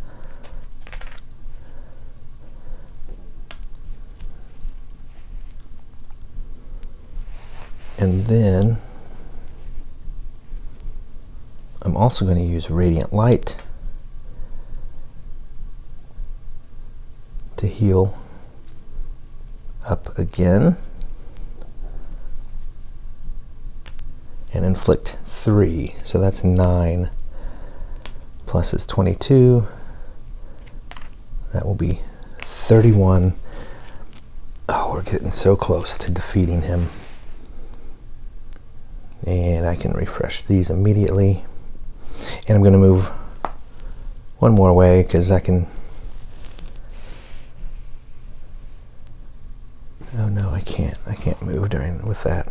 And then I'm also going to use Radiant Light to heal up again and inflict 3. So that's 9 plus his 22. That will be 31. Oh, we're getting so close to defeating him. And I can refresh these immediately. And I'm going to move 1 more way because I can... Oh no, I can't. I can't move with that.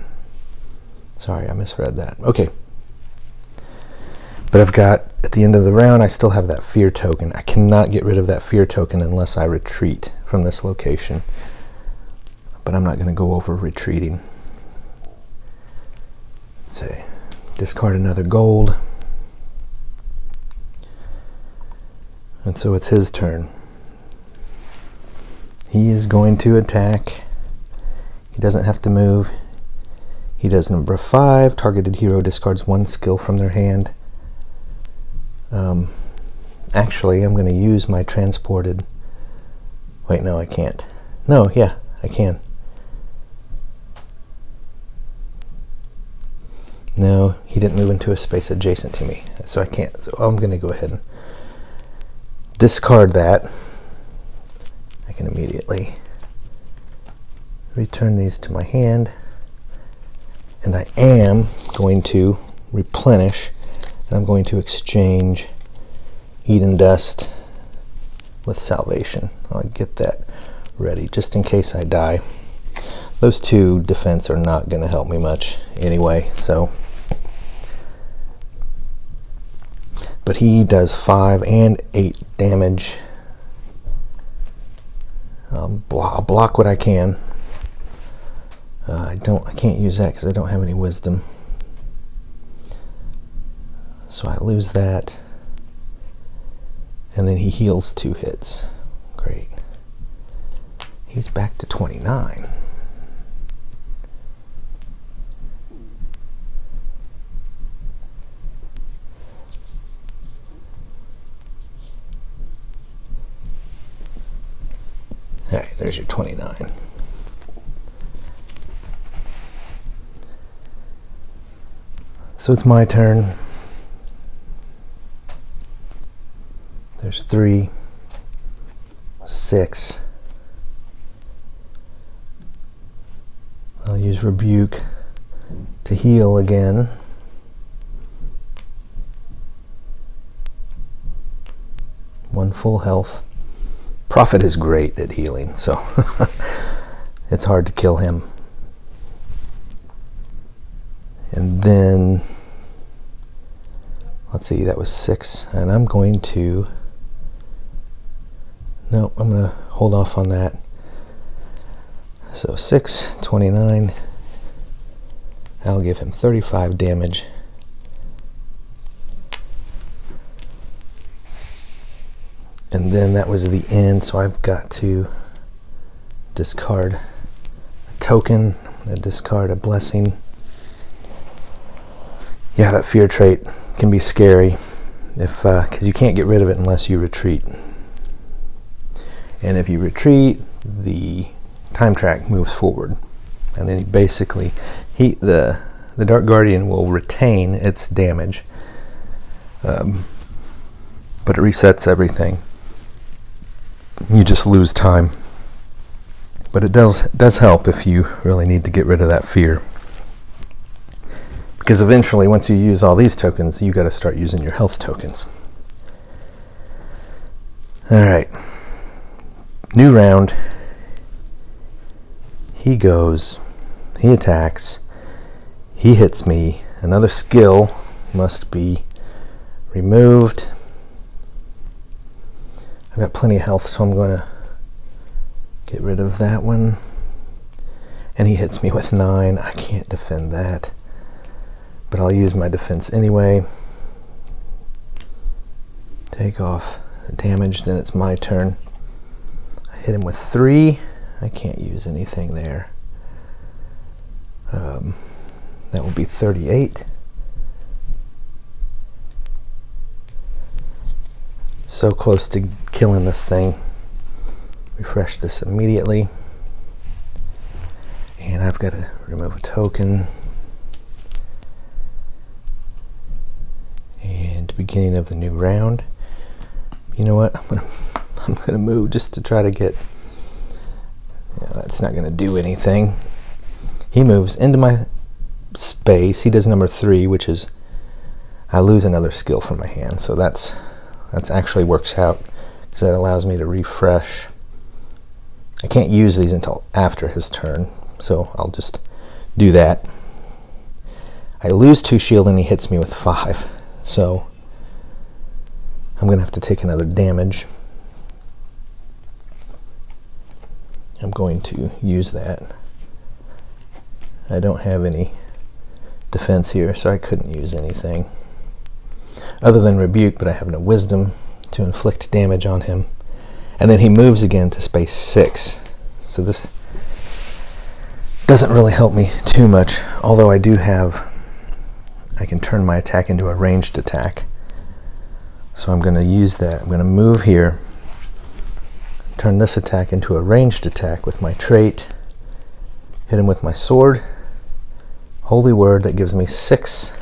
Sorry, I misread that. Okay. But I've got, at the end of the round, I still have that fear token. I cannot get rid of that fear token unless I retreat from this location. But I'm not going to go over retreating. Let's say, discard another gold. And so it's his turn. He is going to attack. He doesn't have to move. He does number 5. Targeted hero discards 1 skill from their hand. Actually, I'm going to use my transported... Wait, no, I can't. No, yeah, I can. No, he didn't move into a space adjacent to me, so I can't. So I'm going to go ahead and discard that. I can immediately return these to my hand, and I am going to replenish, and I'm going to exchange Eden Dust with Salvation. I'll get that ready just in case I die. Those 2 defense are not going to help me much anyway, so. But he does 5 and 8 damage. I'll block what I can. I can't use that because I don't have any wisdom. So I lose that. And then he heals 2 hits. Great. He's back to 29. Alright, there's your 29. So it's my turn. There's 3, 6. I'll use Rebuke to heal again. One full health. Prophet is great at healing, so it's hard to kill him. And then, let's see, that was 6, and I'm going to, no, I'm going to hold off on that. So 6, 29, I'll give him 35 damage. And then that was the end, so I've got to discard a token, I'm going to discard a blessing. Yeah, that fear trait can be scary because you can't get rid of it unless you retreat. And if you retreat, the time track moves forward, and then basically the Dark Guardian will retain its damage, but it resets everything. You just lose time, but it does help if you really need to get rid of that fear. Because eventually, once you use all these tokens, you got to start using your health tokens. Alright. New round. He goes. He attacks. He hits me. Another skill must be removed. I've got plenty of health, so I'm going to get rid of that one. And he hits me with 9. I can't defend that. But I'll use my defense anyway. Take off the damage, then it's my turn. I hit him with 3. I can't use anything there. That will be 38. So close to killing this thing. Refresh this immediately. And I've got to remove a token. And beginning of the new round. You know what? I'm gonna move just to try to get. Yeah, that's not gonna do anything. He moves into my space. He does number 3, which is I lose another skill from my hand. So that's actually works out because that allows me to refresh. I can't use these until after his turn, so I'll just do that. I lose 2 shield and he hits me with 5. So I'm going to have to take another damage. I'm going to use that. I don't have any defense here, so I couldn't use anything other than rebuke, but I have no wisdom to inflict damage on him. And then he moves again to space 6. So this doesn't really help me too much, although I can turn my attack into a ranged attack. So I'm going to use that. I'm going to move here, turn this attack into a ranged attack with my trait, hit him with my sword, holy word, that gives me 6,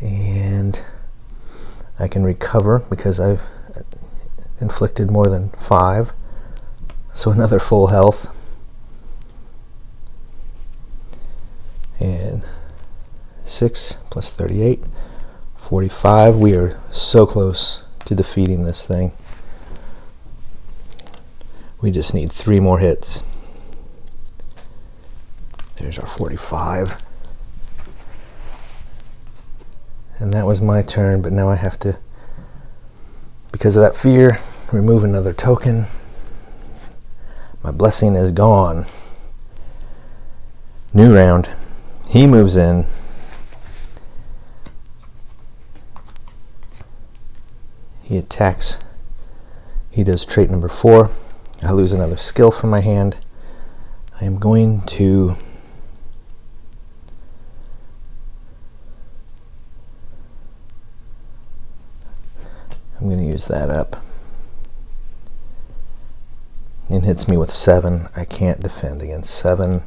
and I can recover because I've inflicted more than 5, so another full health, and 6 plus 38, 45. We are so close to defeating this thing. We just need 3 more hits. There's our 45. And that was my turn, but now I have to, because of that fear, remove another token. My blessing is gone. New round. He moves in. He attacks. He does trait number 4. I lose another skill from my hand. I am going to use that up. And hits me with 7. I can't defend against 7.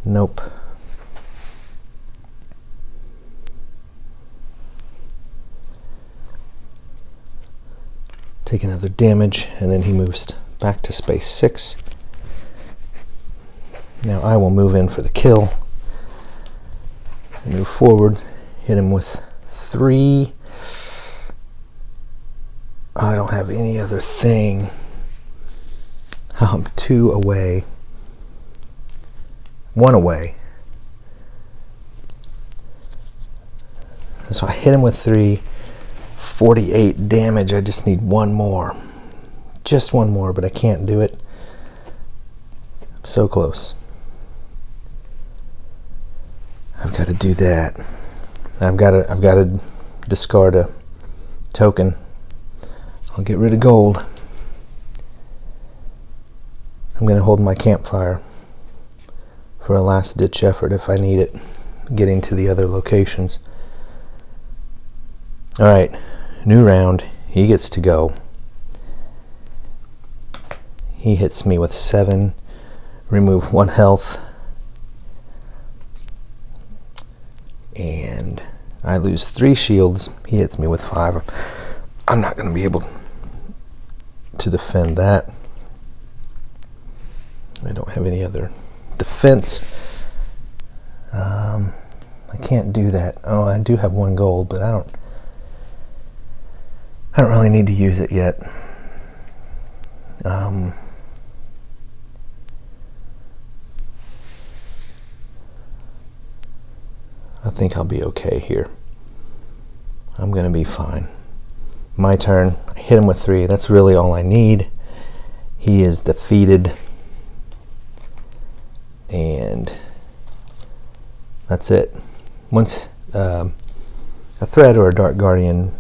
Nope. Take another damage, and then he moves back to space 6. Now I will move in for the kill. Move forward, hit him with 3. I don't have any other thing. I'm 2 away. 1 away. So I hit him with 3. 48 damage. I just need 1 more. Just 1 more, but I can't do it. I'm so close. I've got to do that. I've got to discard a token. I'll get rid of gold. I'm going to hold my campfire for a last ditch effort if I need it, getting to the other locations. Alright, new round. He gets to go. He hits me with 7. Remove 1 health. And I lose 3 shields. He hits me with 5. I'm not going to be able to defend that. I don't have any other defense. I can't do that. Oh, I do have 1 gold, but I don't really need to use it yet. I think I'll be okay here. I'm going to be fine. My turn. I hit him with 3. That's really all I need. He is defeated. And that's it. Once a threat or a Dark Guardian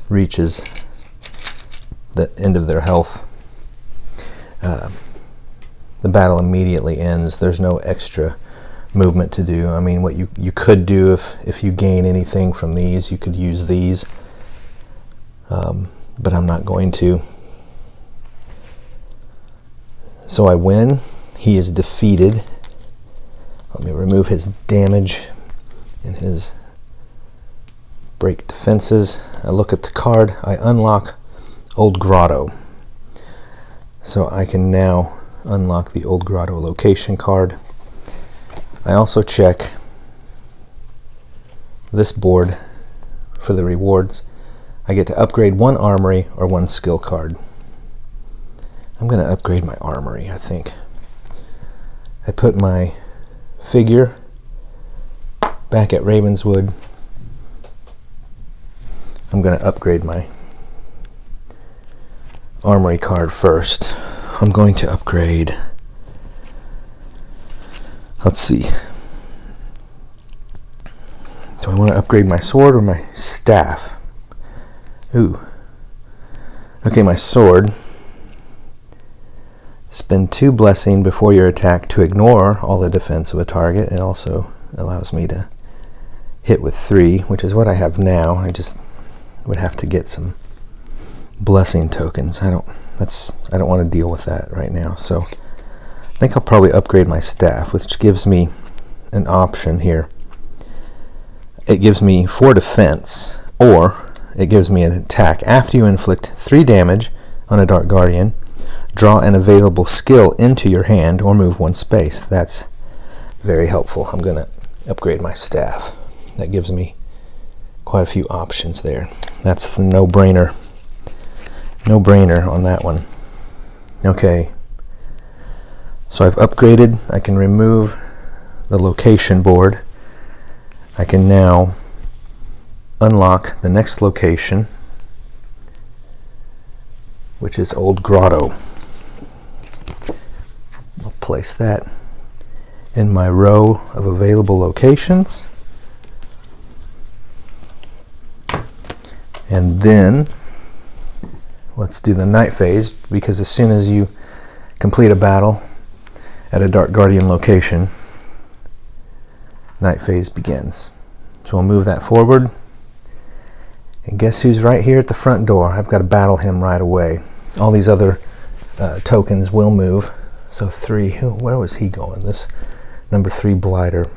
reaches the end of their health, the battle immediately ends. There's no extra movement to do. I mean, what you could do if you gain anything from these, you could use these, but I'm not going to. So I win. He is defeated. Let me remove his damage and his break defenses. I look at the card. I unlock Old Grotto. So I can now unlock the Old Grotto location card. I also check this board for the rewards. I get to upgrade 1 armory or 1 skill card. I'm going to upgrade my armory, I think. I put my figure back at Ravenswood. I'm going to upgrade my armory card first. I'm going to upgrade, let's see, do I want to upgrade my sword or my staff? Ooh. Okay, my sword. Spend 2 blessing before your attack to ignore all the defense of a target. It also allows me to hit with 3, which is what I have now. I just would have to get some blessing tokens. I don't want to deal with that right now. So I think I'll probably upgrade my staff, which gives me an option here. It gives me 4 defense, or it gives me an attack. After you inflict 3 damage on a Dark Guardian, draw an available skill into your hand or move 1 space. That's very helpful. I'm going to upgrade my staff. That gives me quite a few options there. That's the no-brainer. No-brainer on that one. Okay. So I've upgraded. I can remove the location board. I can now unlock the next location, which is Old Grotto. I'll place that in my row of available locations. And then let's do the night phase, because as soon as you complete a battle at a Dark Guardian location, night phase begins. So we'll move that forward. And guess who's right here at the front door? I've got to battle him right away. All these other tokens will move. So 3, where was he going? This number 3 blighter.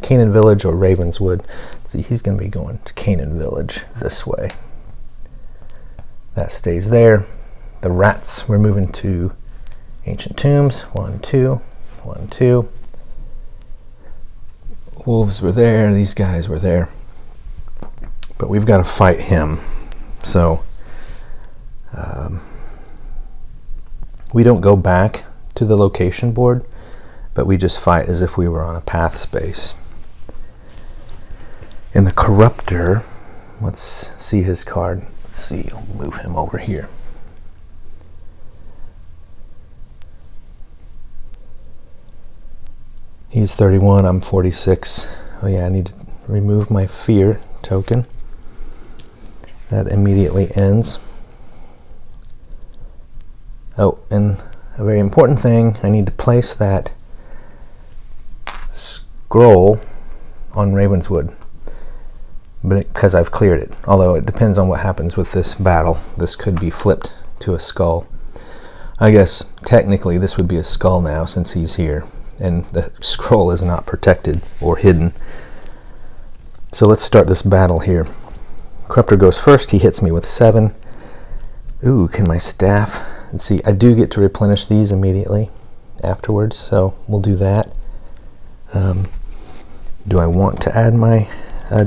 Canaan Village or Ravenswood. See, he's going to be going to Canaan Village this way. That stays there. The rats, we're moving to Ancient Tombs. 1, 2, 1, 2. Wolves were there. These guys were there. But we've got to fight him. So we don't go back to the location board, but we just fight as if we were on a path space. In the Corruptor, let's see his card. Let's see, I'll move him over here. He's 31, I'm 46. Oh yeah, I need to remove my fear token. That immediately ends. Oh, and a very important thing, I need to place that scroll on Ravenswood, because I've cleared it. Although it depends on what happens with this battle. This could be flipped to a skull. I guess technically this would be a skull now since he's here, and the scroll is not protected or hidden. So let's start this battle here. Corruptor goes first. He hits me with 7. Ooh, can my staff... Let's see, I do get to replenish these immediately afterwards, so we'll do that. Do I want to add my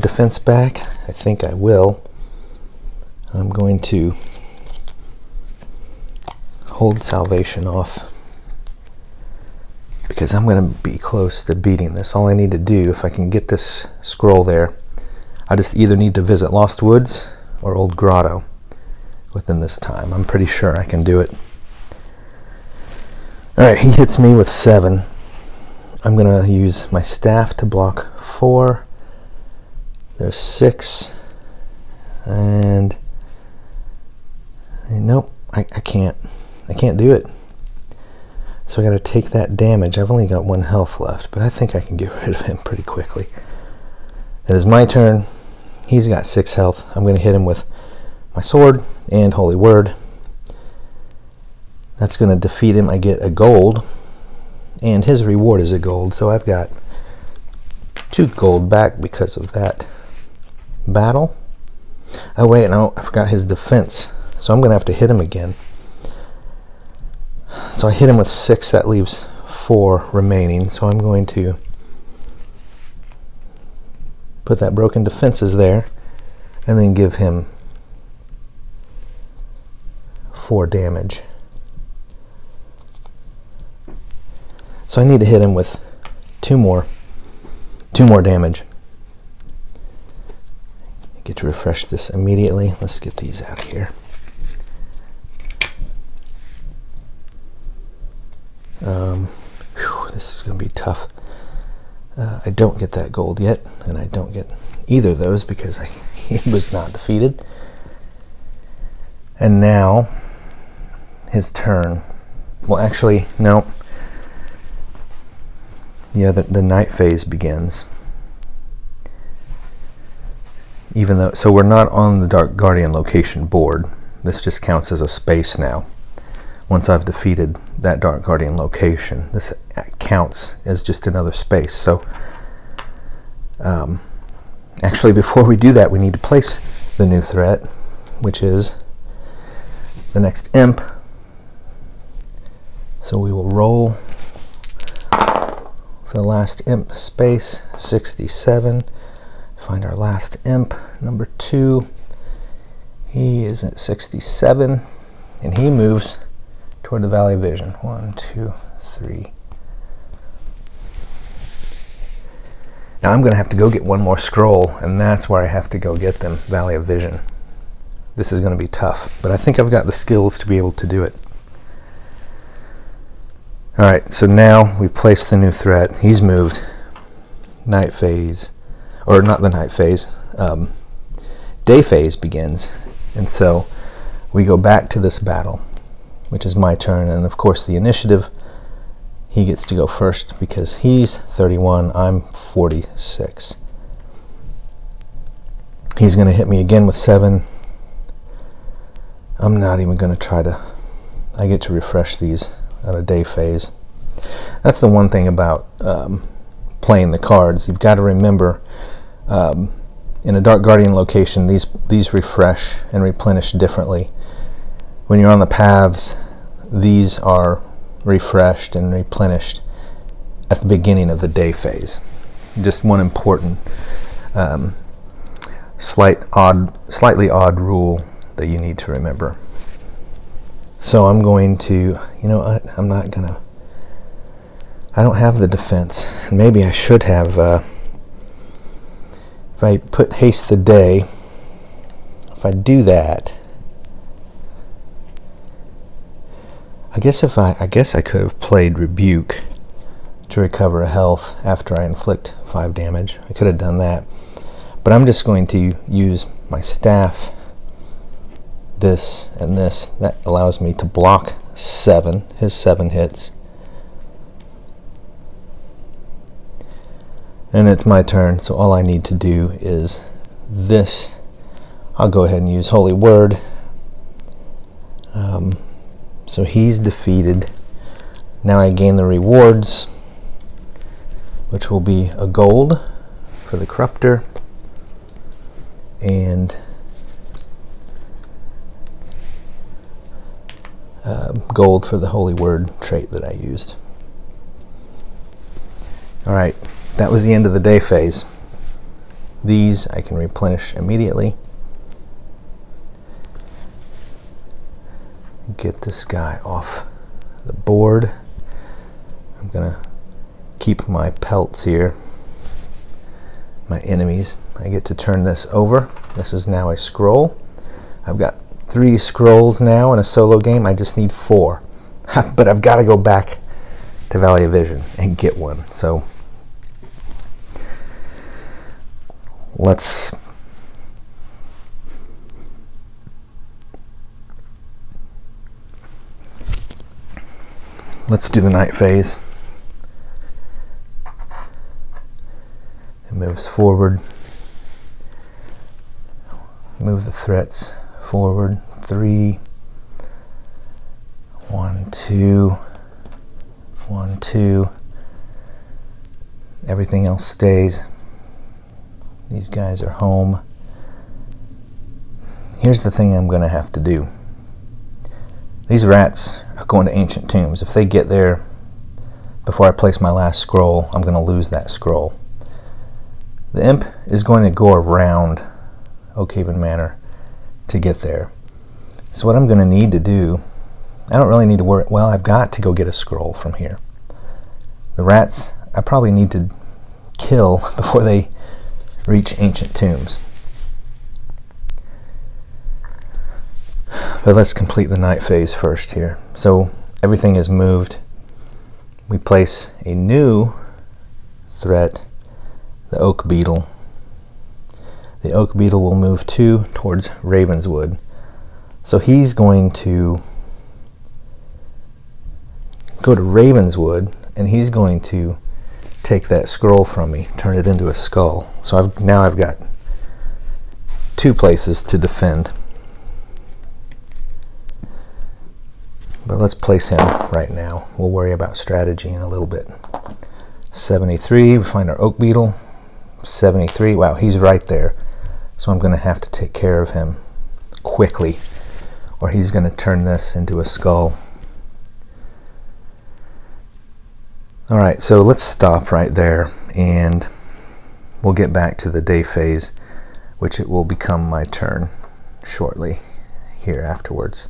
defense back? I think I will. I'm going to hold salvation off, because I'm going to be close to beating this. All I need to do, if I can get this scroll there, I just either need to visit Lost Woods or Old Grotto within this time. I'm pretty sure I can do it. Alright, he hits me with 7. I'm going to use my staff to block 4. There's 6. And nope, I can't do it. So I got to take that damage. I've only got 1 health left, but I think I can get rid of him pretty quickly. It is my turn. He's got 6 health. I'm going to hit him with my sword and Holy Word. That's going to defeat him. I get a gold, and his reward is a gold, so I've got 2 gold back because of that battle. Oh wait, no, I forgot his defense, so I'm going to have to hit him again. So I hit him with 6, that leaves 4 remaining, so I'm going to put that broken defenses there, and then give him 4 damage. So I need to hit him with 2 more damage. Get to refresh this immediately. Let's get these out of here. This is going to be tough. I don't get that gold yet, and I don't get either of those because he was not defeated. And now his turn. Well, actually, no. Yeah, the night phase begins. even though, so we're not on the Dark Guardian location board. This just counts as a space now. Once I've defeated that Dark Guardian location, this counts as just another space. So actually, before we do that, we need to place the new threat, which is the next imp. So we will roll for the last imp space, 67. Find our last imp, number 2. He is at 67, and he moves toward the Valley of Vision. 1, 2, 3. Now I'm going to have to go get one more scroll, and that's where I have to go get them, Valley of Vision. This is going to be tough, but I think I've got the skills to be able to do it. Alright, so now we've placed the new threat. He's moved. Night phase, or not the night phase, day phase begins. And so we go back to this battle, which is my turn. And of course the initiative, he gets to go first because he's 31, I'm 46. He's going to hit me again with 7. I'm not even going to try to, I get to refresh these on a day phase. That's the one thing about playing the cards. You've got to remember, in a Dark Guardian location, these refresh and replenish differently. When you're on the paths, these are refreshed and replenished at the beginning of the day phase. Just one important slightly odd rule that you need to remember. So I'm going to, you know what, I don't have the defense. And maybe I should have, if I put haste the day, if I do that, I guess I could have played Rebuke to recover a health after I inflict 5 damage. I could have done that. But I'm just going to use my staff, this and this. That allows me to block 7, his 7 hits. And it's my turn, so all I need to do is this. I'll go ahead and use Holy Word. So he's defeated. Now I gain the rewards, which will be a gold for the Corruptor and gold for the Holy Word trait that I used. Alright, that was the end of the day phase. These I can replenish immediately. Get this guy off the board. I'm gonna keep my pelts here, my enemies. I get to turn this over. This is now a scroll. I've got 3 scrolls now in a solo game. I just need 4. But I've got to go back to Valley of Vision and get one. So let's do the night phase. It moves forward. Move the threats forward. 3, 1, 2, 1, 2. Everything else stays. These guys are home. Here's the thing I'm going to have to do. These rats are going to ancient tombs. If they get there before I place my last scroll, I'm going to lose that scroll. The imp is going to go around Oakhaven Manor to get there. So what I'm going to need to do, I don't really need to worry. Well, I've got to go get a scroll from here. The rats, I probably need to kill before they reach ancient tombs. But let's complete the night phase first here. So everything is moved. We place a new threat, the Oak Beetle. The Oak Beetle will move 2 towards Ravenswood. So he's going to go to Ravenswood, and he's going to take that scroll from me, turn it into a skull. So now I've got two places to defend. But let's place him right now. We'll worry about strategy in a little bit. 73, we find our oak beetle. 73, wow, he's right there. So I'm going to have to take care of him quickly, or he's going to turn this into a skull. Alright, so let's stop right there, and we'll get back to the day phase, which it will become my turn shortly here afterwards.